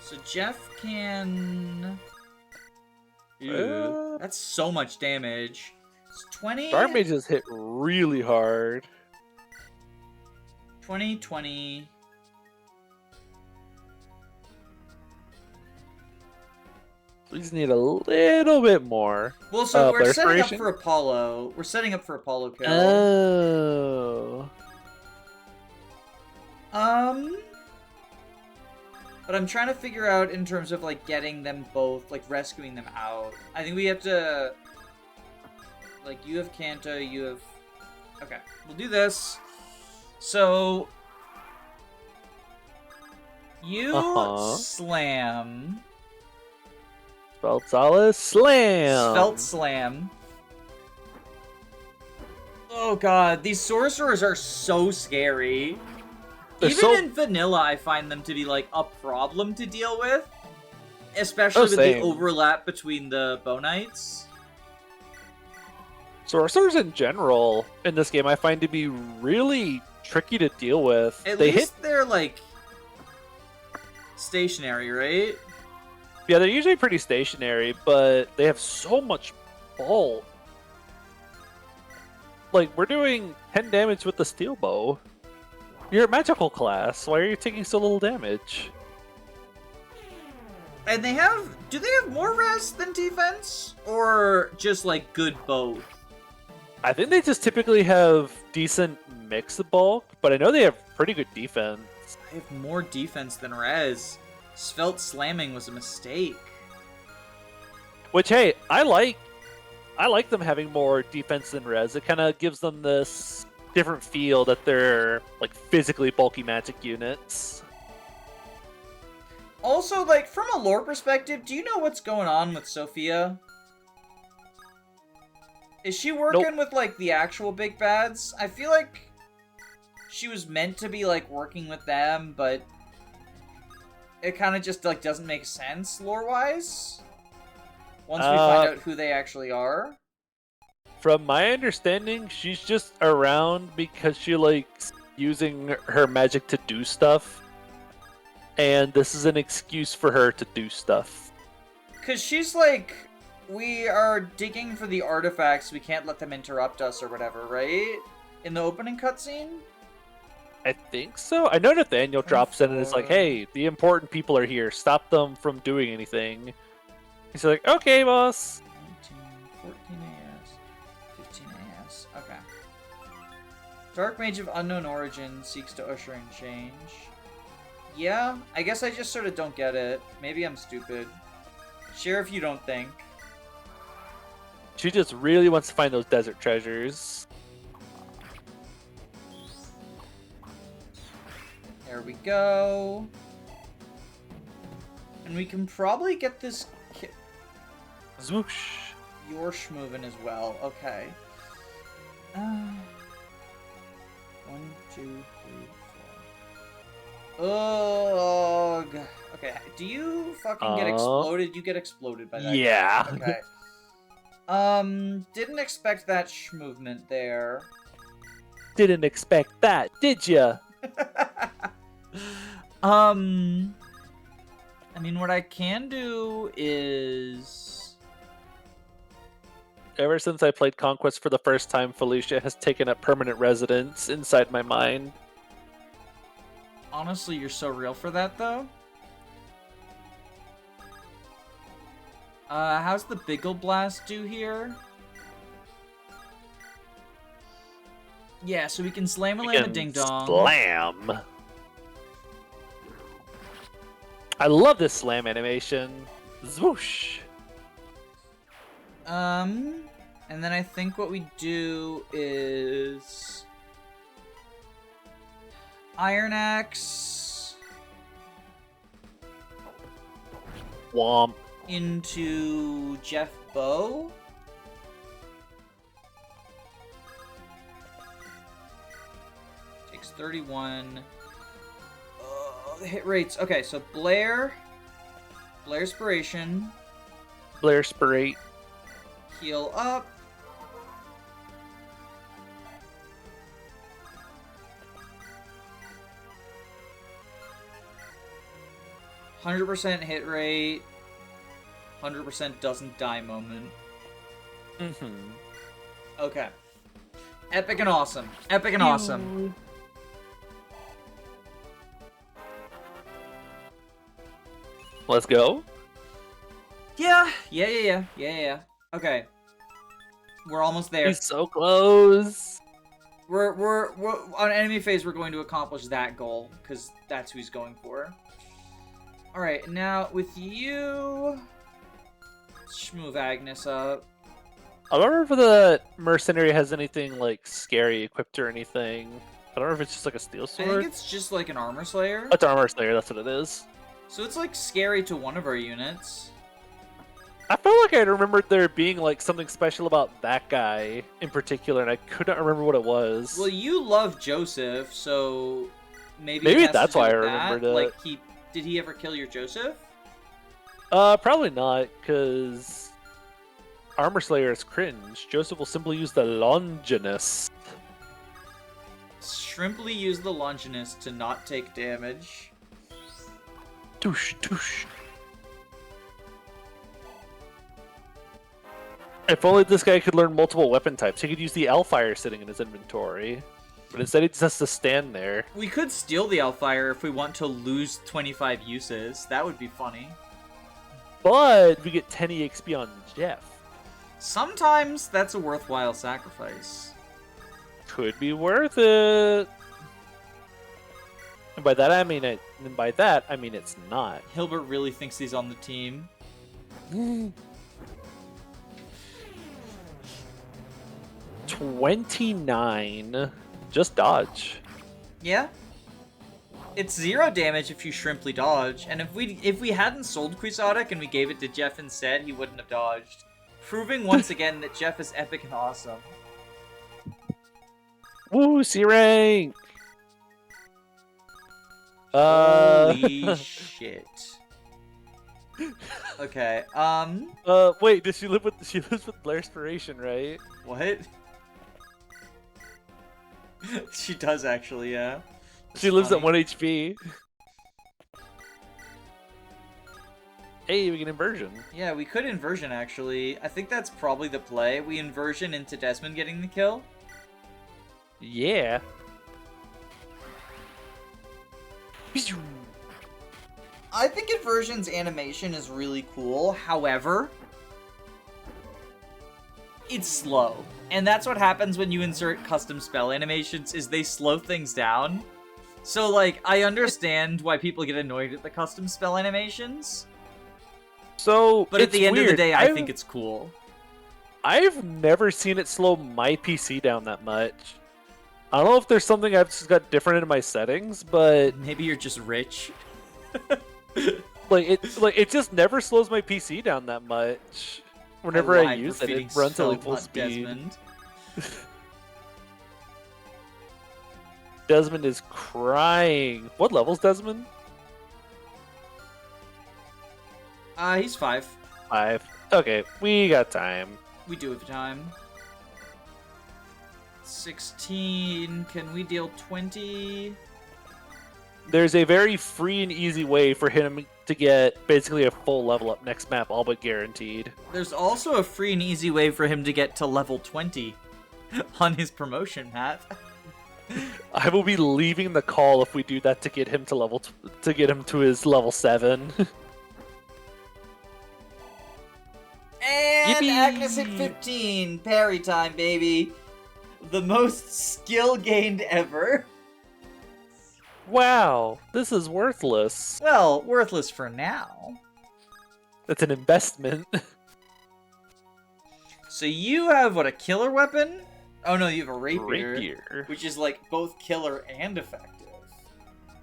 S1: So Jeff can... Ew, that's so much damage. It's 20...
S2: Dark mages hit really hard.
S1: 20, 20...
S2: We just need a little bit more.
S1: Well, so we're setting up for Apollo. We're setting up for Apollo kill.
S2: Oh.
S1: But I'm trying to figure out in terms of like getting them both, like rescuing them out. I think we have to, like, you have Kanto, you have. Okay, we'll do this. So you slam.
S2: Svelte Solace Slam!
S1: Svelte Slam. Oh god, these sorcerers are so scary. Even in vanilla, I find them to be, like, a problem to deal with. Especially with the overlap between the Bow Knights.
S2: Sorcerers in general, in this game, I find to be really tricky to deal with.
S1: At least they're, like, stationary, right?
S2: Yeah, they're usually pretty stationary, but they have so much bulk. Like, we're doing 10 damage with the steel bow. You're a magical class. Why are you taking so little damage?
S1: And they have... Do they have more res than defense? Or just, like, good both?
S2: I think they just typically have decent mix of bulk, but I know they have pretty good defense.
S1: They have more defense than res. Svelte slamming was a mistake.
S2: Which, hey, I like them having more defense than res. It kind of gives them this different feel that they're like physically bulky magic units.
S1: Also, like, from a lore perspective, do you know what's going on with Sophia? Is she working with, like, the actual big bads? I feel like she was meant to be, like, working with them, but it kind of just, like, doesn't make sense lore-wise once we find out who they actually are.
S2: From my understanding, she's just around because she likes using her magic to do stuff. And this is an excuse for her to do stuff.
S1: Because she's like, we are digging for the artifacts, we can't let them interrupt us or whatever, right? In the opening cutscene?
S2: I think so. I know Nathaniel drops in and is like, hey, the important people are here. Stop them from doing anything. He's like, okay, boss.
S1: 19, 14 AS, 15 AS. Okay. Dark Mage of Unknown Origin seeks to usher in change. Yeah, I guess I just sort of don't get it. Maybe I'm stupid. Share if you don't think.
S2: She just really wants to find those desert treasures.
S1: There we go. And we can probably get this
S2: Zwoosh.
S1: Yorsh moving as well. Okay. 1, 2, 3, 4. Ugh. Okay. Do you fucking get exploded? You get exploded by that.
S2: Yeah.
S1: Guy. Okay. Didn't expect that movement there.
S2: Didn't expect that, did ya?
S1: I mean, what I can do is...
S2: Ever since I played Conquest for the first time, Felicia has taken up permanent residence inside my mind.
S1: Honestly, you're so real for that, though. How's the Biggle Blast do here? Yeah, so we can slam a ding dong.
S2: Slam. I love this slam animation. Zwoosh.
S1: And then I think what we do is Iron Axe
S2: Womp.
S1: into Jeff Bow. Takes 31. The hit rates. Okay, so Blair Inspiration,
S2: Blair Spirate.
S1: heal up. %100 hit rate. 100% doesn't die moment.
S2: Mm-hmm.
S1: Okay. Epic and awesome. Epic and awesome.
S2: Let's go.
S1: Yeah. Okay. We're almost there.
S2: He's so close.
S1: We're on enemy phase. We're going to accomplish that goal because that's who he's going for. All right, now with you, let's move Agnes up.
S2: I don't remember if the mercenary has anything like scary equipped or anything. I don't know if it's just like a steel sword.
S1: I think it's just like an armor slayer.
S2: It's armor slayer. That's what it is.
S1: So it's like scary to one of our units.
S2: I felt like I remembered there being like something special about that guy in particular, and I couldn't remember what it was.
S1: Well, you love Joseph, so maybe
S2: that's why I remembered it.
S1: Like did he ever kill your Joseph?
S2: Probably not, because Armor Slayer is cringe. Joseph will simply use the Longinus.
S1: Shrimply use the Longinus to not take damage.
S2: Touche, touche. If only this guy could learn multiple weapon types, he could use the Alfire sitting in his inventory. But instead he just has to stand there.
S1: We could steal the Alfire if we want to lose 25 uses. That would be funny.
S2: But we get 10 EXP on Jeff.
S1: Sometimes that's a worthwhile sacrifice.
S2: Could be worth it. And by that I mean it's not.
S1: Hilbert really thinks he's on the team.
S2: 29. Just dodge.
S1: Yeah. It's 0 damage if you shrimply dodge, and if we hadn't sold Quixotic and we gave it to Jeff instead, he wouldn't have dodged. Proving once again that Jeff is epic and awesome.
S2: Woo, C rank!
S1: Holy shit. Okay,
S2: wait, does she live with Blair Inspiration, right?
S1: What? She does actually, yeah.
S2: She lives at 1 HP. Hey, we get inversion.
S1: Yeah, we could inversion actually. I think that's probably the play. We inversion into Desmond getting the kill.
S2: Yeah.
S1: I think inversion's animation is really cool. However, it's slow. And that's what happens when you insert custom spell animations, is they slow things down. So, like, I understand why people get annoyed at the custom spell animations.
S2: So,
S1: but at the end of the day, I think it's cool.
S2: I've never seen it slow my PC down that much. I don't know if there's something I've just got different in my settings, but
S1: maybe you're just rich.
S2: it just never slows my PC down that much. Whenever I use it, it runs at like full speed. Desmond is crying. What level's Desmond?
S1: He's 5.
S2: 5. Okay, we got time.
S1: We do have time. 16. Can we deal 20?
S2: there's a very free and easy way for him to get basically a full level up next map, all but guaranteed.
S1: There's also a free and easy way for him to get to level 20 on his promotion map.
S2: I will be leaving the call if we do that to get him to get him to his level 7.
S1: And
S2: Yippee!
S1: Agnes hit 15. Parry time, baby. The most skill gained ever.
S2: Wow, this is worthless.
S1: Well, worthless for now.
S2: That's an investment.
S1: So you have, what, a killer weapon? Oh no, you have a rapier.
S2: Rapier.
S1: Which is like both killer and effective.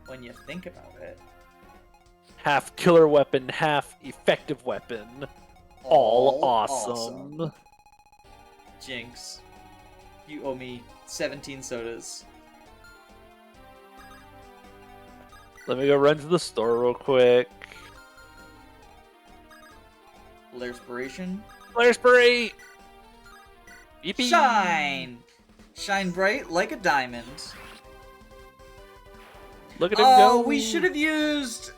S1: When you think about it.
S2: Half killer weapon, half effective weapon. All awesome.
S1: Jinx. You owe me 17 sodas.
S2: Let me go run to the store real quick.
S1: L'Inspiration.
S2: L'Inspiration! Yippee!
S1: Shine! Shine bright like a diamond.
S2: Look at him go!
S1: We should have used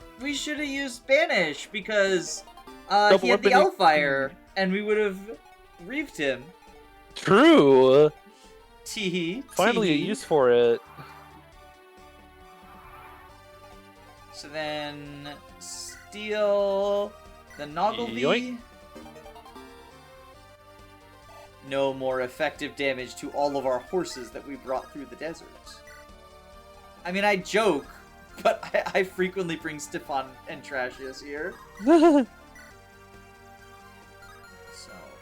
S1: Spanish because he had the
S2: weapon
S1: Hellfire and we would have reefed him.
S2: True!
S1: Tee.
S2: Finally a use for it.
S1: So then steal the Noggleby.
S2: Yoink.
S1: No more effective damage to all of our horses that we brought through the desert. I mean, I joke, but I frequently bring Stefan and Trashius here. So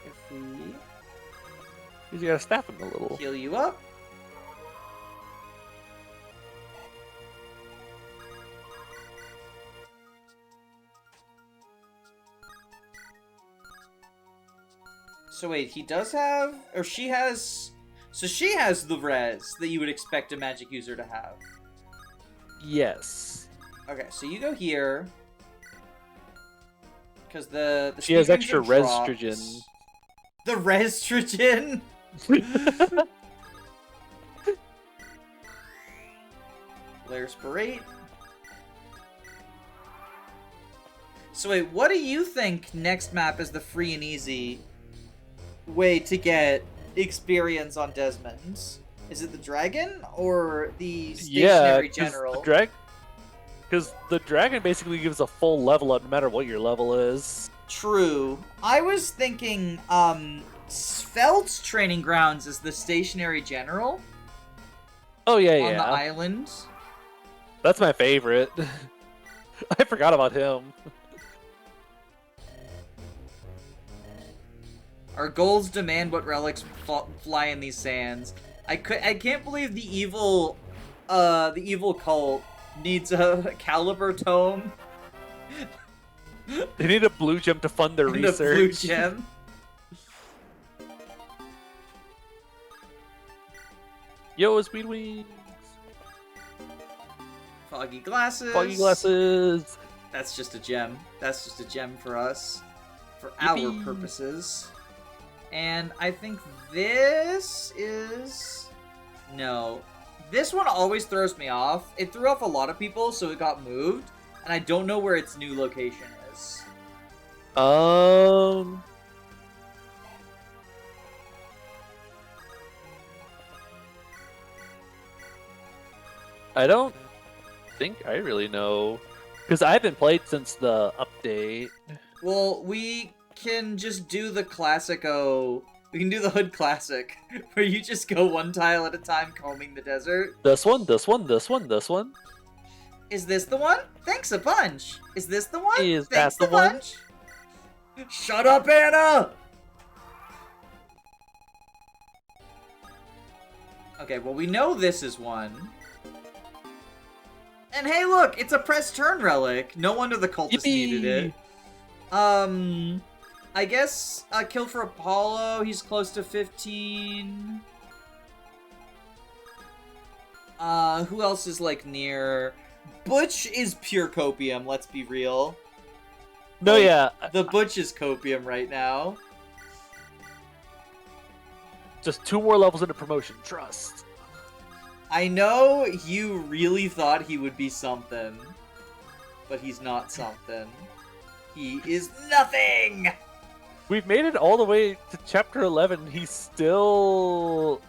S1: if we
S2: You gotta staff him a little.
S1: heal you up. So wait, he does have, or she has, so she has the res that you would expect a magic user to have.
S2: Yes.
S1: Okay, so you go here. Because the
S2: She has
S1: speed
S2: extra
S1: ranger drops.
S2: restrogen.
S1: The restrogen? L'Inspiration. So wait, what do you think next map is the free and easy way to get experience on Desmond? Is it the dragon or the stationary general?
S2: Because the dragon basically gives a full level up no matter what your level is.
S1: True. I was thinking, Sveld's training grounds is the stationary general.
S2: Oh yeah,
S1: On
S2: yeah.
S1: the island.
S2: That's my favorite. I forgot about him.
S1: Our goals demand what relics fly in these sands. I can't believe the evil cult needs a caliber tome.
S2: They need a blue gem to fund their
S1: and
S2: research.
S1: a blue gem.
S2: Yo, speed wings.
S1: Foggy glasses.
S2: Foggy glasses.
S1: That's just a gem. That's just a gem for us. For
S2: Yippee.
S1: our purposes. And I think this is... No. This one always throws me off. It threw off a lot of people, so it got moved. And I don't know where its new location is.
S2: I don't think I really know. Because I haven't played since the update.
S1: Well, we can just do the classico. We can do the Hood Classic, where you just go one tile at a time combing the desert.
S2: This one, this one, this one, this one.
S1: Is this the one? Thanks a bunch. Is this the one?
S2: Is
S1: Thanks
S2: that
S1: a
S2: the one?
S1: bunch. Shut up, Anna! Okay, well, we know this is one. And hey, look! It's a press turn relic! No wonder the cultists needed it. I guess kill for Apollo. He's close to 15. Who else is like near? Butch is pure copium. Let's be real.
S2: No, yeah.
S1: The Butch is copium right now.
S2: Just 2 more levels into promotion. Trust.
S1: I know you really thought he would be something, but he's not something. He is nothing!
S2: We've made it all the way to chapter 11. He's still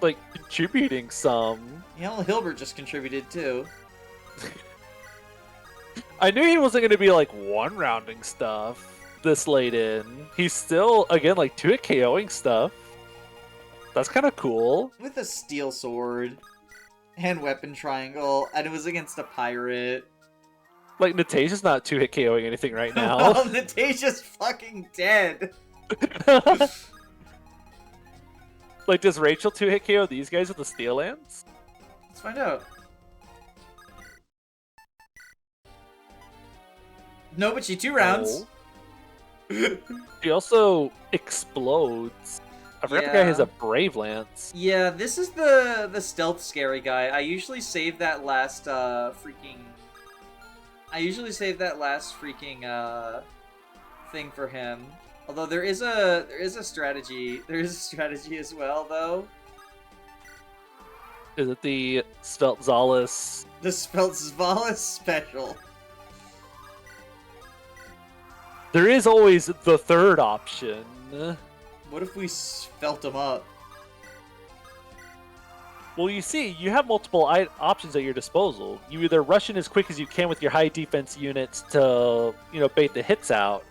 S2: like contributing some.
S1: You know, Hilbert just contributed too.
S2: I knew he wasn't going to be like one rounding stuff this late in. He's still, again, like 2-hit KOing stuff. That's kind of cool.
S1: With a steel sword and weapon triangle, and it was against a pirate.
S2: Like, Natasia's not 2-hit KOing anything right now.
S1: Well, Natasia's fucking dead.
S2: Like, does Rachel 2-hit KO these guys with the steel lance?
S1: Let's find out. No, but she 2 rounds.
S2: Oh. She also explodes. I forgot the guy has a brave lance.
S1: Yeah, this is the stealth scary guy. I usually save that last freaking thing for him. Although there is a strategy. There is a strategy as well, though.
S2: Is it the Sveltzalis?
S1: The Sveltzalis special.
S2: There is always the third option.
S1: What if we felt him up?
S2: Well, you see, you have multiple options at your disposal. You either rush in as quick as you can with your high defense units to, bait the hits out,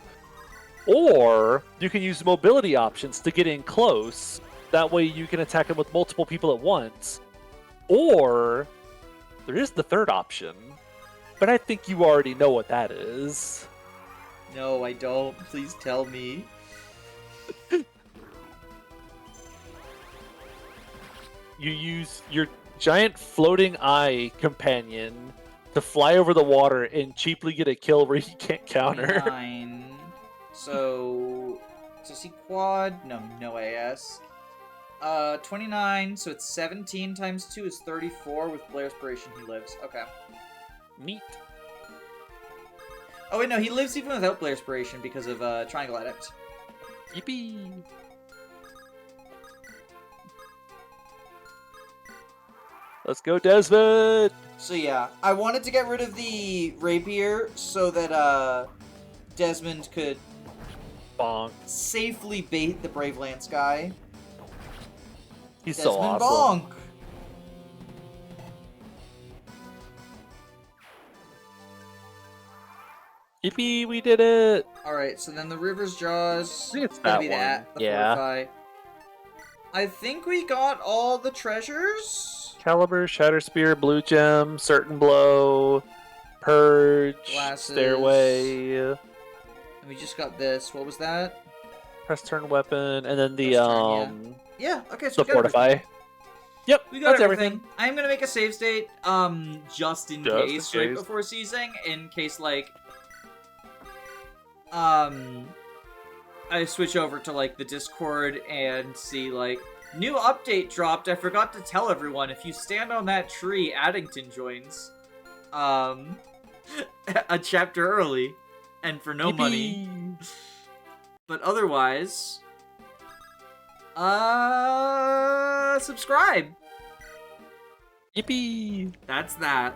S2: or you can use mobility options to get in close. That way you can attack them with multiple people at once. Or there is the third option, but I think you already know what that is.
S1: No, I don't. Please tell me.
S2: You use your giant floating eye companion to fly over the water and cheaply get a kill where you can't counter.
S1: 29. So, does he quad? No AS. 29, so it's 17 times 2 is 34. With Blair Inspiration, he lives. Okay.
S2: Neat.
S1: Oh wait, no, he lives even without Blair Inspiration because of Triangle Adept.
S2: Yippee! Let's go, Desmond!
S1: So yeah, I wanted to get rid of the rapier so that Desmond could
S2: Bonk.
S1: safely bait the Brave Lance guy.
S2: He's
S1: Desmond
S2: so awesome.
S1: Bonk!
S2: Yippee, we did it!
S1: Alright, so then the River's Jaws.
S2: I think it's
S1: gonna
S2: that
S1: be
S2: one.
S1: that. The
S2: Yeah.
S1: Fortify. I think we got all the treasures.
S2: Caliber, Shatter Spear, Blue Gem, Certain Blow, Purge,
S1: Glasses.
S2: Stairway,
S1: And we just got this. What was that?
S2: Press Turn Weapon, and then the
S1: Press turn, Yeah, okay, so
S2: the
S1: we got
S2: Fortify.
S1: everything.
S2: Yep,
S1: We got
S2: that's
S1: everything. I'm gonna make a save state, just in
S2: Just in
S1: case, right
S2: case.
S1: before seizing, in case, like, I switch over to, like, the Discord and see, like, new update dropped. I forgot to tell everyone, if you stand on that tree, Addington joins, a chapter early, and for no money. But otherwise, subscribe.
S2: Yippee!
S1: That's that.